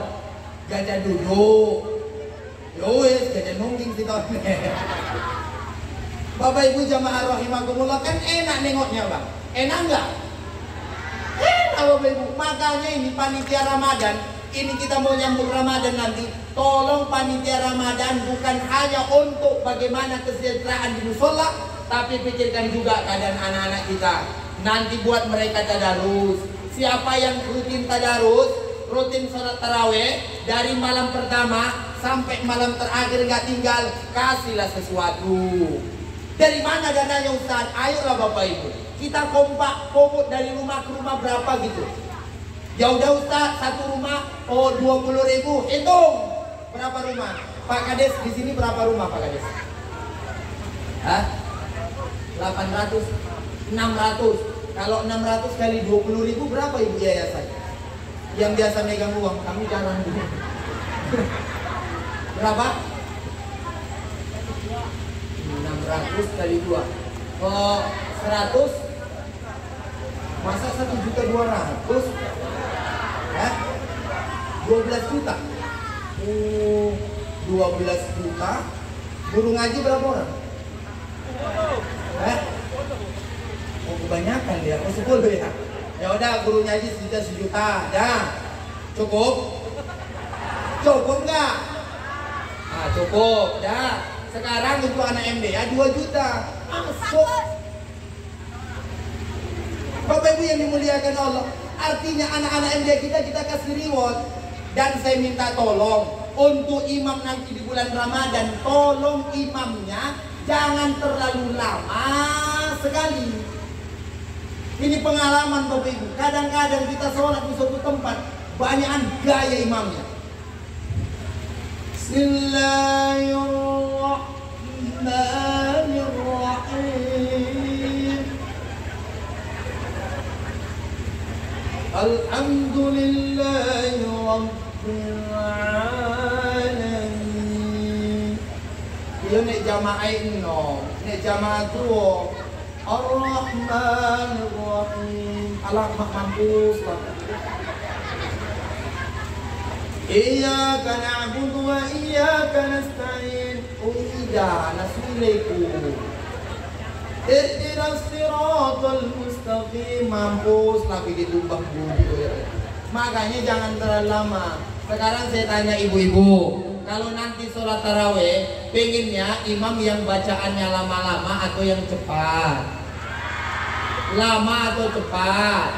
gajah duduk. Yowes, gajah nungging sih tahun. Bapak Ibu jamaah rahimakumullah, kan enak nengoknya Bang. Enak enggak? Bapak Ibu, makanya ini panitia Ramadan, ini kita mau nyambut Ramadan nanti. Tolong panitia Ramadan bukan hanya untuk bagaimana kesejahteraan di musola, tapi pikirkan juga keadaan anak-anak kita. Nanti buat mereka tadarus. Siapa yang rutin tadarus, rutin sholat taraweh dari malam pertama sampai malam terakhir nggak tinggal, kasihlah sesuatu. Dari mana dananya Ustaz? Ayolah Bapak Ibu. Kita kompak komut dari rumah ke rumah berapa gitu. Ya udah Ustaz, satu rumah 20.000. Hitung berapa rumah? Pak Kades di sini berapa rumah Pak Kades? Hah? 800, 600. Kalau 600 kali 20.000 berapa Ibu yayasan? Yang biasa megang uang, kami jarang dulu. Berapa? 600 kali 2. Oh, 100. Masa 1.200.000? Hah? 12 juta? Oh, 12 juta. Guru ngaji berapa orang? Hah? Oh, kebanyakan dia. Oh, 10 ya? Ya udah, guru ngaji sejuta. Dah. Cukup? Cukup nggak? Ah, cukup. Dah. Sekarang untuk anak MD ya 2 juta. Masuk. Bapak Ibu yang dimuliakan Allah, artinya anak-anak MD kita kasih reward. Dan saya minta tolong untuk imam nanti di bulan Ramadan, tolong imamnya jangan terlalu lama sekali. Ini pengalaman Bapak Ibu, kadang-kadang kita sholat di suatu tempat banyakan gaya imamnya. Bismillahirrahmanirrahim. Alhamdulillahi Rabbil Alamin. Dia nek jamaah no, nek jamaah tuh Ar-Rahmanir-Rahim. Allah mampus lah. Iyyaka na'budu wa iyyaka nasta'in. Oh iya, nasmileku. Ihdinas siratal mustaqim. Mampus lah bikin lubang budi. Makanya jangan terlalu lama. Sekarang saya tanya ibu-ibu, kalau nanti sholat taraweh, pengennya imam yang bacaannya lama-lama atau yang cepat? Lama atau cepat?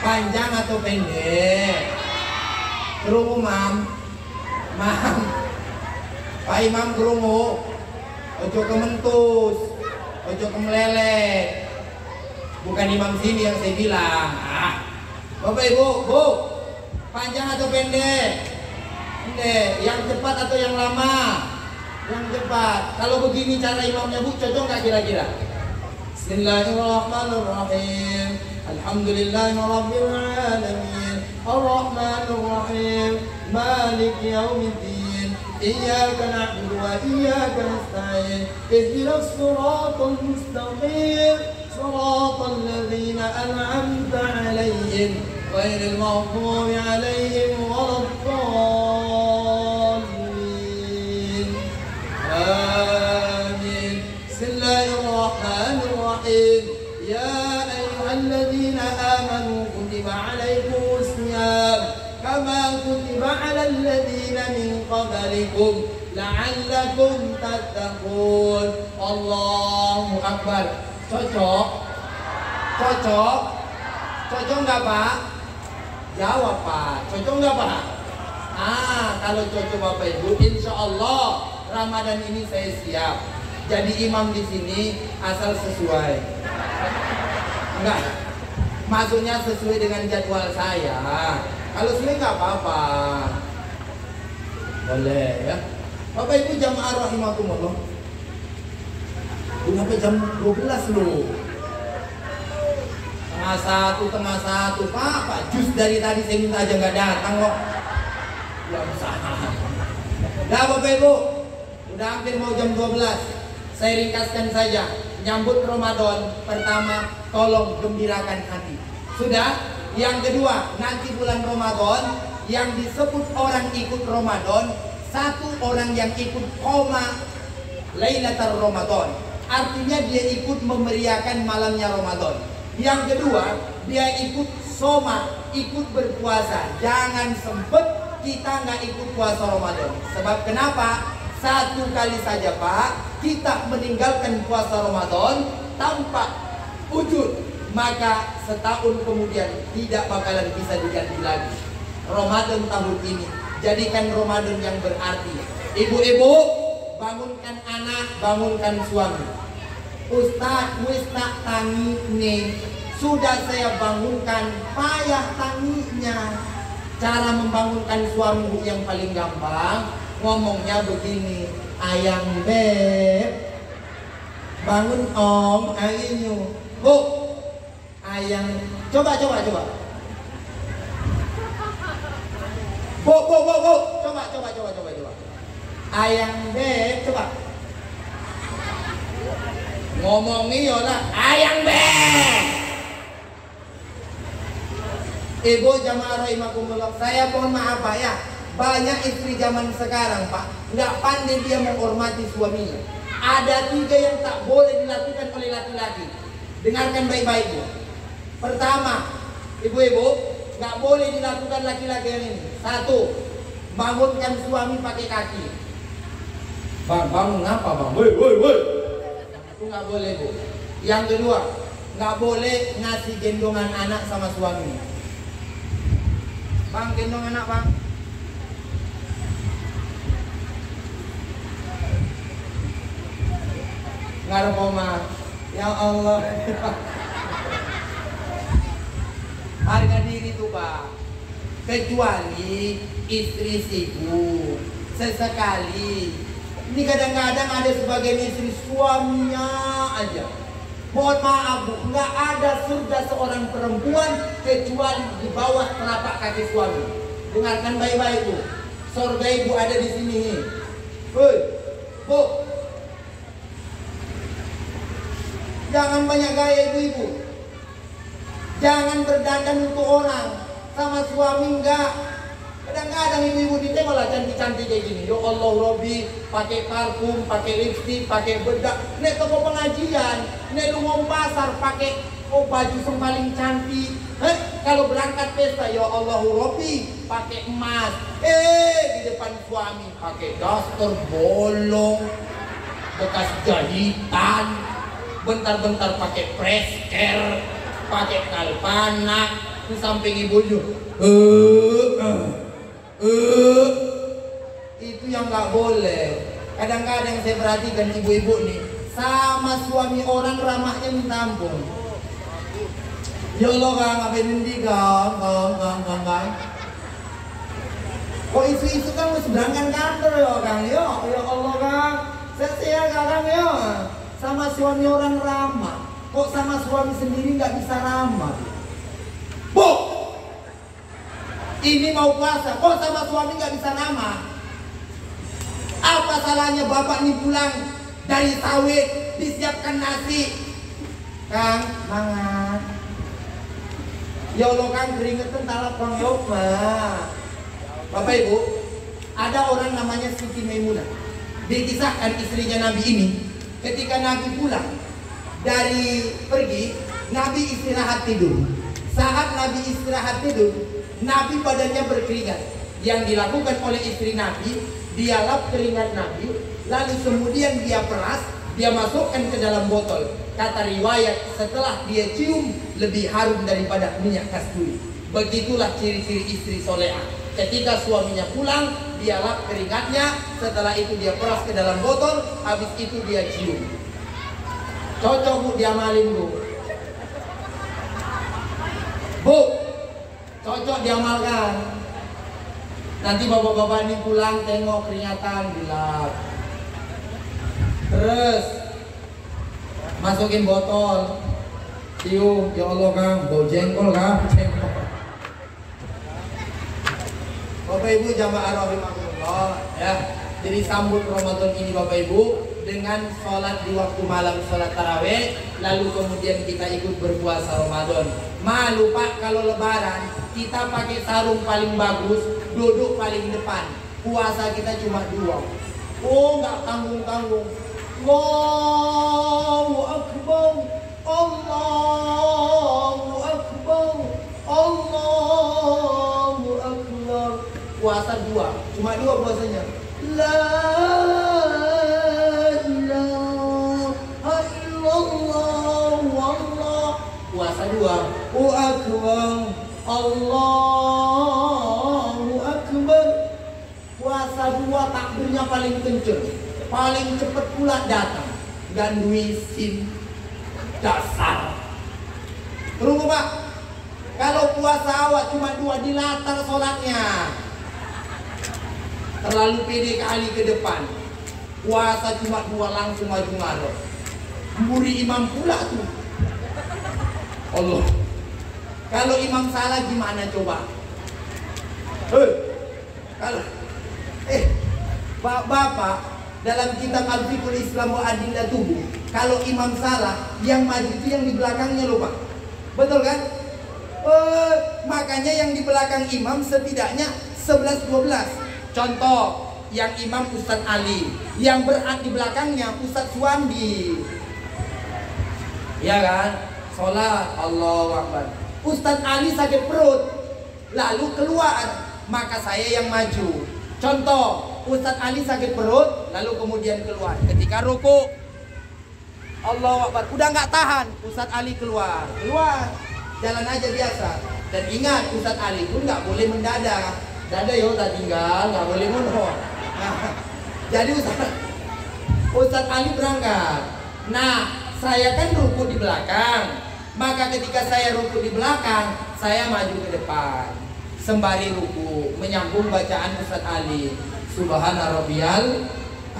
Panjang atau pendek? Terus mam, Mam, Pak Imam krungu, ojo kementus, ojo kemelelek. Bukan imam sini yang saya bilang. Bapak Ibu, Bu, panjang atau pendek? Pendek. Yang cepat atau yang lama? Yang cepat. Kalau begini cara imamnya, Bu, cocok nggak kira-kira? Bismillahirrahmanirrahim. Alhamdulillahirabbil alamin. Arrahmanirrahim. Maliki yaumiddin. Iyyaka na'budu wa iyyaka nasta'in. Ihdinas siratal mustaqim. Siratal ladzina an'amta 'alaihim ghairil maghdubi 'alaihim waladdallin. Amin. Bismillahirrahmanirrahim. Ya ayyuhalladzina amanu kutiba 'alaikumus shiyam kama kutiba 'alal ladzina min qablikum la'allakum tattaqun. Allahu akbar. Cocok? Cocok? Cocok nggak Pak? Jawab Pak. Cocok nggak Pak? Kalau cocok Bapak Ibu, insya Allah Ramadan ini saya siap jadi imam di sini asal sesuai. Enggak, maksudnya sesuai dengan jadwal saya. Kalau sini nggak apa-apa, boleh ya. Bapak Ibu jamaah rahimakumullah, sampai jam 12 loh. Tengah satu Pak jus dari tadi saya minta aja nggak datang kok. Ya usaha. Dah Bapak Ibu, udah hampir mau jam 12. Saya ringkaskan saja. Nyambut Ramadan, pertama tolong gembirakan hati. Sudah? Yang kedua, nanti bulan Ramadan yang disebut orang ikut Ramadan, satu orang yang ikut koma Lailatul Ramadan. Artinya dia ikut memeriahkan malamnya Ramadan. Yang kedua, dia ikut soma, ikut berpuasa. Jangan sempet kita nggak ikut puasa Ramadan. Sebab kenapa? Satu kali saja Pak, kita meninggalkan puasa Ramadan tanpa wujud, maka setahun kemudian tidak bakalan bisa diganti lagi. Ramadan tahun ini jadikan Ramadan yang berarti. Ibu-ibu, bangunkan anak, bangunkan suami. Ustaz, wis tak tangi nih. Sudah saya bangunkan, payah tanginya. Cara membangunkan suami yang paling gampang, ngomongnya begini, ayang beb, bangun om, ayo bu, ayang, coba, bu, coba, ayang beb, coba, ngomongnya yola, ayang beb. Ibu jamaah rahimakumullah, saya mohon maaf Pak ya, banyak istri zaman sekarang Pak nggak pandai dia menghormati suaminya. Ada 3 yang tak boleh dilakukan oleh laki-laki. Dengarkan baik-baik Bu. Pertama, ibu-ibu, nggak boleh dilakukan laki-laki yang ini. 1, bangunkan suami pakai kaki. Bang, bangun apa bang? Woi. Itu nggak boleh Bu. Yang kedua, nggak boleh ngasih gendongan anak sama suami. Bang, gendong anak bang. Ngarep oma. Ya Allah. Harga diri tuh Pak. Kecuali istri sibuk sesekali. Ini kadang-kadang ada sebagian istri suaminya aja. Mohon maaf Bu, nggak ada surga seorang perempuan kecuali di bawah telapak kaki suami. Dengarkan baik-baik Bu. Surga Ibu ada di sini. Hei, Bu. Jangan banyak gaya ibu-ibu. Jangan berdandan untuk orang. Sama suami enggak. Kadang-kadang ibu-ibu di teh malah cantik-cantik kayak gini. Ya Allah Robbi, pakai parfum, pakai lipstik, pakai bedak. Nek toko pengajian, nek lu pasar pakai baju yang paling cantik. Kalau berangkat pesta, ya Allah Robbi, pakai emas. Di depan suami pakai daster bolong, bekas jahitan. Bentar-bentar pakai presker, pakai kalpanak. Di samping ibunya yang nggak boleh. Kadang-kadang saya perhatikan ibu-ibu nih, sama suami orang ramahnya minta ampun. Ya Allah Kang, apa ini Kang? Kok isu-isu kan harus berangkat kantor ya Kang? Ya Allah Kang, saya Kang ya. Sama suami orang ramah, kok sama suami sendiri nggak bisa ramah? Bu, ini mau puasa, kok sama suami nggak bisa ramah? Apa salahnya bapak nih pulang dari sawit, disiapkan nasi, Kang, mangan. Ya Allah Kang, keringetan talak Kang Yopa. Bapak Ibu, ada orang namanya Siti Maimunah. Dikisahkan istrinya Nabi ini, ketika Nabi pulang dari pergi, Nabi istirahat tidur. Saat Nabi istirahat tidur, Nabi badannya berkeringat. Yang dilakukan oleh istri Nabi, dia lap keringat Nabi, lalu kemudian dia peras, dia masukkan ke dalam botol. Kata riwayat, setelah dia cium, lebih harum daripada minyak kasturi. Begitulah ciri-ciri istri solehah. Ketika suaminya pulang, dia lap keringatnya, setelah itu dia peras ke dalam botol, habis itu dia cium. Cocok Bu, diamalin Bu. Bu, cocok diamalkan. Nanti bapak-bapak ini pulang tengok keringatan, dilap. Terus masukin botol, cium. Ya Allah Kang, bau jengkol Kang, jengkol. Bapak Ibu jamaah rahimahullah ya. Jadi sambut Ramadan ini Bapak Ibu dengan sholat di waktu malam, sholat tarawih, lalu kemudian kita ikut berpuasa Ramadan. Malu Pak kalau lebaran kita pakai sarung paling bagus, duduk paling depan. Puasa kita cuma 2. Oh, nggak tanggung-tanggung. Allahu Akbar, Allahu Akbar, Allahu Akbar. Puasa 2, cuma 2 puasanya. La ilaha illallah wallah. Puasa 2. Akbar, Allahu Akbar. Puasa 2 takbirnya paling kenceng, paling cepat pula datang. Dan wisin dasar. Tunggu Pak, kalau puasa awak cuma 2 di latar sholatnya, terlalu pede kali ke depan. Puasa cuma 2 langsung maju ngadep. Muri imam pula tuh. Allah. Kalau imam salah gimana coba? Kalau Bapak dalam kitab Al-Fiqhul Islam wa Adillatuhu, kalau imam salah, yang maju itu yang di belakangnya loh Pak. Betul kan? Makanya yang di belakang imam setidaknya 11-12. Contoh, yang imam Ustadz Ali, yang berat di belakangnya Ustadz Suwandi. Ya kan? Sholat, Allahu Akbar. Ustadz Ali sakit perut, lalu keluar, maka saya yang maju. Contoh, Ustadz Ali sakit perut, lalu kemudian keluar. Ketika ruku, Allahu Akbar, udah nggak tahan, Ustadz Ali keluar, jalan aja biasa. Dan ingat, Ustadz Ali pun nggak boleh mendadak. Dada yo tak tinggal, nggak boleh mundur. Jadi Ustadz Ali berangkat. Nah, saya kan ruku di belakang. Maka ketika saya ruku di belakang, saya maju ke depan sembari ruku, menyambung bacaan Ustadz Ali. Subhana rabbiyal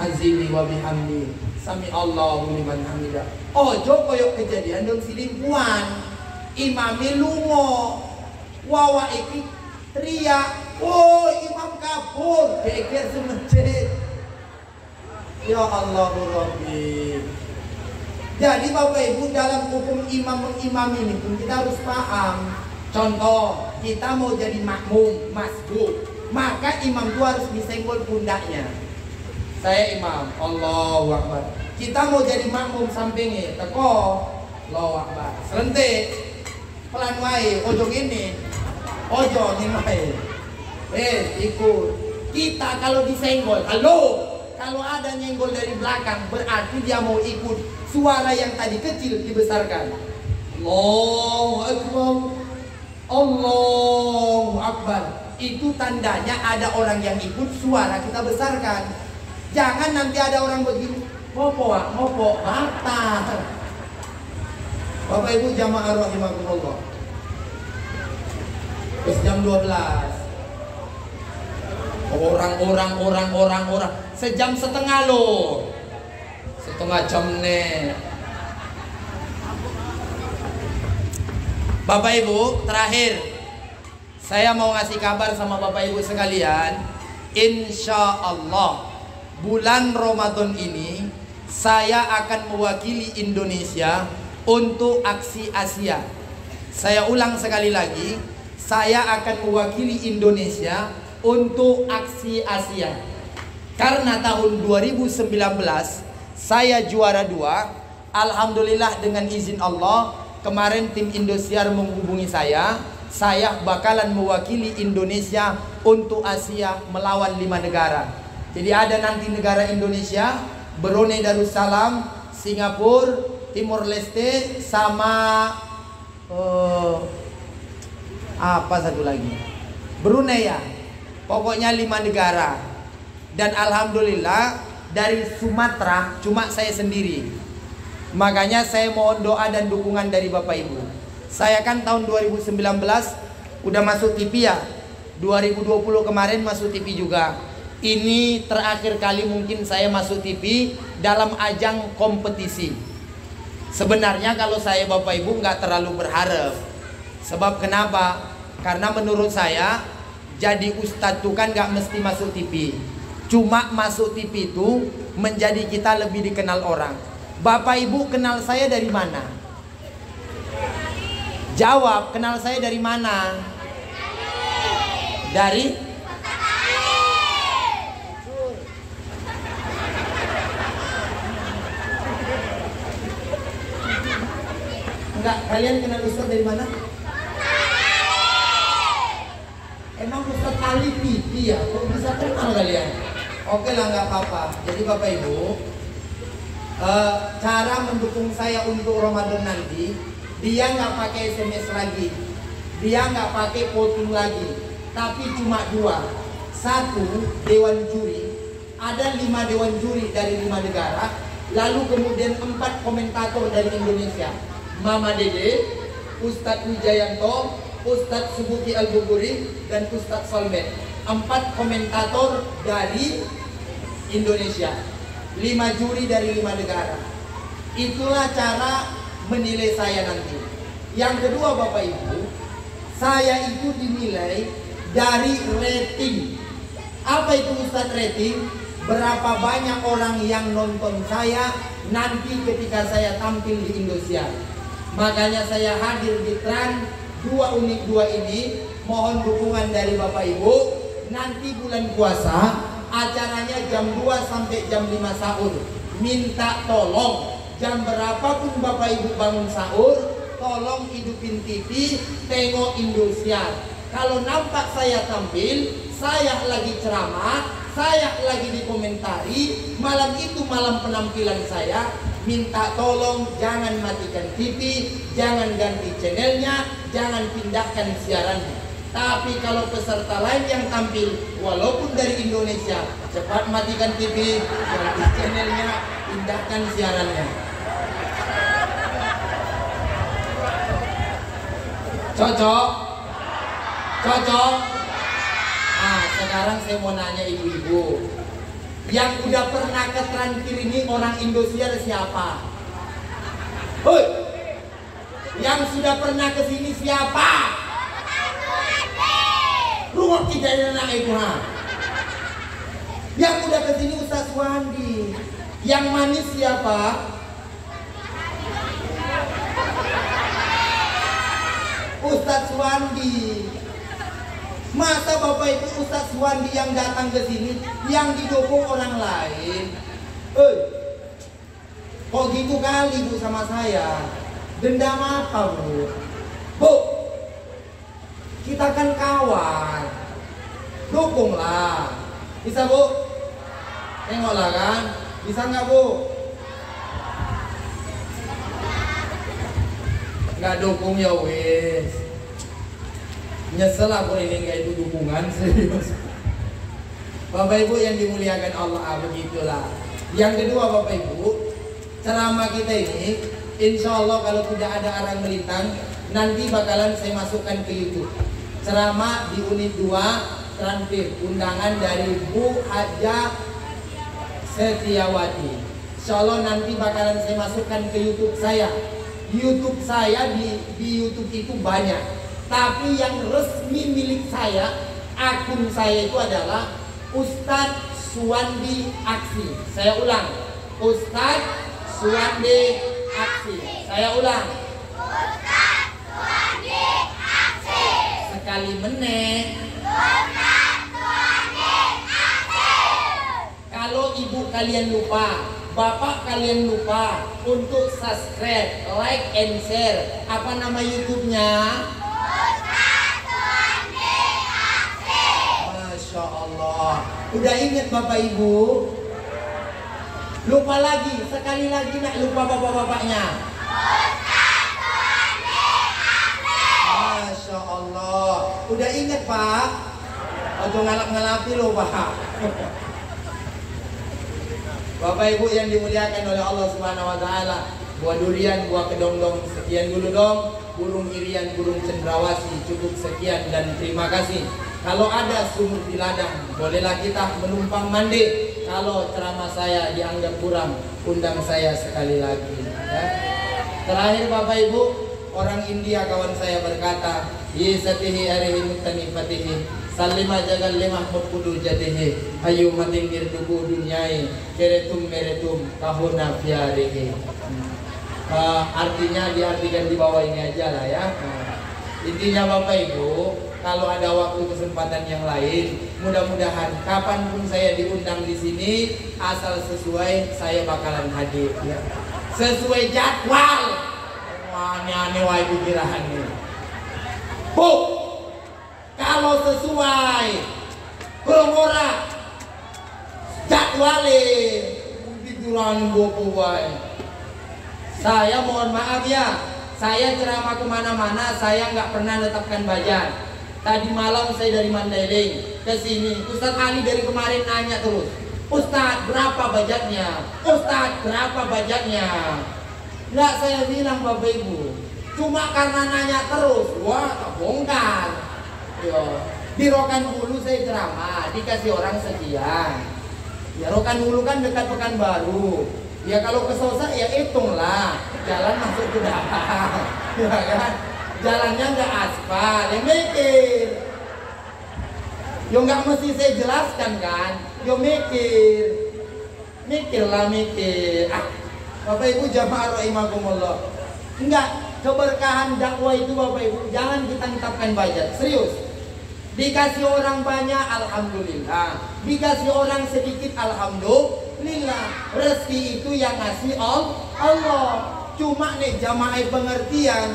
azim wa bihamdi, sami Allahu liman hamidah. Ojo koyok kejadian dong silimpuan. Imame lungo, wawa iki teriak, oh imam kabur, geger semecet. Ya Allah Rabbi. Jadi Bapak Ibu, dalam hukum imam mengimam ini pun kita harus paham. Contoh, kita mau jadi makmum, masbuk, maka imam itu harus disenggol pundaknya. Saya imam, Allahu Akbar. Kita mau jadi makmum sampingnya, teko, Allahu Akbar. Serentik, pelan wae, ojo gini, ojo nih wae. Ikut. Kita kalau disenggol, halo, kalau ada nyenggol dari belakang, berarti dia mau ikut. Suara yang tadi kecil dibesarkan. Allahu Akbar, Allahu Akbar. Itu tandanya ada orang yang ikut, suara kita besarkan. Jangan nanti ada orang begini, ngopo, batal. Bapak Ibu jamaah rahimakumullah. Terus jam 12. Orang. Sejam setengah loh. Setengah jam nih. Bapak Ibu, terakhir saya mau ngasih kabar sama Bapak Ibu sekalian. Insya Allah bulan Ramadan ini saya akan mewakili Indonesia untuk aksi Asia. Saya ulang sekali lagi, saya akan mewakili Indonesia untuk aksi Asia. Karena tahun 2019 saya juara 2. Alhamdulillah dengan izin Allah, kemarin tim Indosiar menghubungi saya bakalan mewakili Indonesia untuk Asia melawan 5 negara. Jadi ada nanti negara Indonesia, Brunei Darussalam, Singapura, Timor Leste, sama apa satu lagi? Brunei ya. Pokoknya 5 negara. Dan alhamdulillah dari Sumatera cuma saya sendiri. Makanya saya mohon doa dan dukungan dari Bapak Ibu. Saya kan tahun 2019 udah masuk TV ya. 2020 kemarin masuk TV juga. Ini terakhir kali mungkin saya masuk TV dalam ajang kompetisi. Sebenarnya kalau saya Bapak Ibu nggak terlalu berharap. Sebab kenapa? Karena menurut saya jadi ustadz tuh kan nggak mesti masuk TV. Cuma masuk TV itu menjadi kita lebih dikenal orang. Bapak Ibu kenal saya dari mana? Jawab, kenal saya dari mana? Dari? Enggak, kalian kenal Ustaz dari mana? Emang Ustaz Ali TV ya? Kok bisa kenal kalian? Oke lah, nggak apa-apa. Jadi Bapak Ibu, cara mendukung saya untuk Ramadan nanti, dia nggak pakai SMS lagi, dia nggak pakai voting lagi, tapi cuma 2. 1, dewan juri. Ada 5 dewan juri dari 5 negara. Lalu kemudian 4 komentator dari Indonesia, Mama Dede, Ustadz Wijayanto, Ustadz Subuki Al-Buguri, dan Ustadz Solmed. 4 komentator dari Indonesia, 5 juri dari 5 negara. Itulah cara menilai saya nanti. Yang kedua Bapak Ibu, saya itu dinilai dari rating. Apa itu Ustadz rating? Berapa banyak orang yang nonton saya nanti ketika saya tampil di Indosiar. Makanya saya hadir di Trans 2 Unik 2 ini. Mohon dukungan dari Bapak Ibu. Nanti bulan puasa acaranya jam 2 sampai jam 5 sahur. Minta tolong jam berapapun Bapak Ibu bangun sahur, tolong hidupin TV, tengok Indosiar. Kalau nampak saya tampil, saya lagi ceramah, saya lagi dikomentari, malam itu malam penampilan saya, minta tolong jangan matikan TV, jangan ganti channelnya, jangan pindahkan siarannya. Tapi kalau peserta lain yang tampil, walaupun dari Indonesia, cepat matikan TV, ganti channelnya, pindahkan siarannya. Cocok? Cocok? Nah, sekarang saya mau nanya ibu-ibu, yang udah pernah ke Transkir ini orang Indosiar siapa? Hoi! Yang sudah pernah ke sini siapa? Rumah kita ini anak ibu. Yang udah ke sini Ustaz Wandi. Yang manis siapa? Ustaz Wandi. Masa Bapak Ibu Ustaz Wandi yang datang ke sini yang didukung orang lain? Kok gitu kali Bu sama saya? Dendam apa Bu? Bu, kita kan kawan. Dukunglah. Bisa Bu? Tengoklah kan? Bisa nggak Bu? Nggak dukung ya wes. Nyesel aku ini nggak itu dukungan serius. Bapak Ibu yang dimuliakan Allah, begitulah. Yang kedua Bapak Ibu, ceramah kita ini insya Allah kalau tidak ada arang melintang nanti bakalan saya masukkan ke YouTube. Ceramah di unit 2 transkrip undangan dari Bu Haja Setiawati. Insya Allah nanti bakalan saya masukkan ke YouTube saya. YouTube saya di YouTube itu banyak, tapi yang resmi milik saya, akun saya itu adalah Ustadz Suwandi Aksi. Saya ulang, Ustadz Suwandi Aksi. Saya ulang, Ustadz Suwandi Aksi. Sekali meneh, Ustadz Suwandi Aksi. Kalau ibu kalian lupa, bapak kalian lupa untuk subscribe, like, and share. Apa nama YouTube-nya? Masya Allah. Udah ingat Bapak Ibu? Lupa lagi, sekali lagi nak lupa bapak-bapaknya. Masya Allah. Udah ingat Pak? Ojo ngalap-ngalapi loh Pak. Bapak Ibu yang dimuliakan oleh Allah Subhanahu Wa Taala, buah durian, buah kedong-dong, sekian dulu dong. Burung irian, burung cendrawasih, cukup sekian dan terima kasih. Kalau ada sumur di ladang, bolehlah kita menumpang mandi. Kalau ceramah saya dianggap kurang, undang saya sekali lagi. Ya. Terakhir Bapak Ibu, orang India kawan saya berkata, "Yisatihi arihi mutanifatihi, salima jagal limah mutkudu jadihi, hayu matingkir duku dunyai, keretum meretum kahuna fiarihi." Artinya diartikan di bawah ini aja lah ya. Intinya Bapak Ibu, kalau ada waktu kesempatan yang lain, mudah-mudahan kapanpun saya diundang di sini, asal sesuai saya bakalan hadir ya. Sesuai jadwal. Wah, aneh-aneh wae pikirannya. Bu, kalau sesuai kurang jadwale pikiran bopo wae. Saya mohon maaf ya, saya ceramah kemana-mana, saya nggak pernah letakkan budget. Tadi malam saya dari Mandailing ke sini, Ustadz Ali dari kemarin nanya terus, Ustadz berapa budgetnya? Ustadz berapa budgetnya? Nggak saya bilang Bapak Ibu, cuma karena nanya terus, wah tak bongkar. Yo, di Rokan Hulu saya ceramah, dikasih orang sekian. Ya Rokan Hulu kan dekat Pekanbaru. Ya kalau ke Sosa ya hitunglah, jalan masuk ke dalam, ya kan? Jalannya nggak aspal, ya mikir. Yo nggak mesti saya jelaskan kan, yo mikirlah mikir. Bapak Ibu jamaah rahimakumullah, enggak, keberkahan dakwah itu Bapak Ibu jangan kita tetapkan budget, serius. Dikasih orang banyak, alhamdulillah. Dikasih orang sedikit, alhamdulillah. Rezeki itu yang ngasih Allah. Cuma nih jamaah pengertian.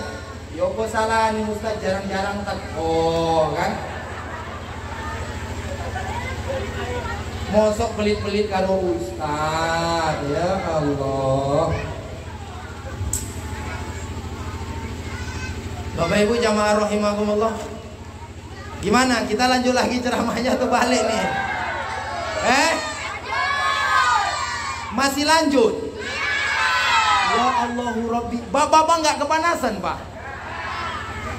Yoko salah nih Ustaz, jarang-jarang teko kan. Mosok pelit-pelit karo Ustaz, ya Allah. Bapak Ibu jamaah rahimakumullah. Gimana? Kita lanjut lagi ceramahnya atau balik nih? Masih lanjut? Ya Allahu Rabbi. Bapak-bapak nggak kepanasan Pak?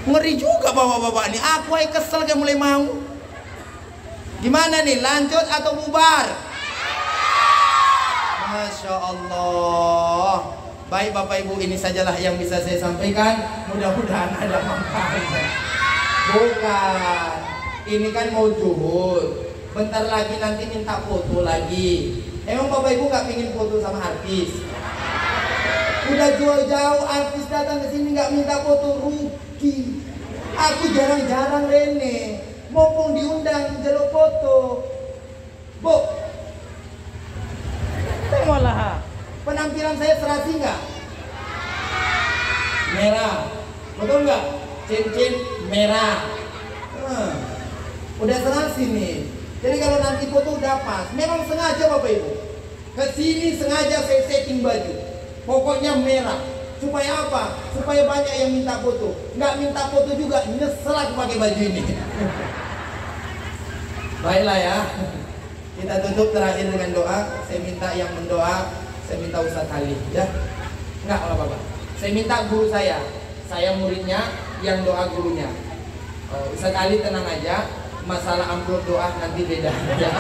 Ngeri juga bapak-bapak nih. Aku aja kesel kayak mulai mau. Gimana nih? Lanjut atau bubar? Masya Allah. Baik Bapak Ibu, ini sajalah yang bisa saya sampaikan. Mudah-mudahan ada manfaatnya. Bukan, ini kan mau juhud. Bentar lagi nanti minta foto lagi. Emang Bapak Ibu nggak pingin foto sama artis? Udah jauh-jauh artis datang ke sini nggak minta foto, rugi. Aku jarang-jarang Rene, mumpung diundang jalur foto. Bu, tengoklah penampilan saya serasi nggak? Merah, betul nggak? Cincin merah. Udah serasi nih. Jadi kalau nanti foto udah pas, memang sengaja Bapak Ibu. Kesini sengaja saya setting baju. Pokoknya merah. Supaya apa? Supaya banyak yang minta foto. Nggak minta foto juga, nyesel aku pakai baju ini. Baiklah ya. Kita tutup terakhir dengan doa. Saya minta yang mendoa, saya minta Ustaz Ali ya. Enggak apa-apa. Saya minta guru saya muridnya, yang doa gurunya. Ustaz Ali tenang aja, masalah amplop doa nanti beda ya.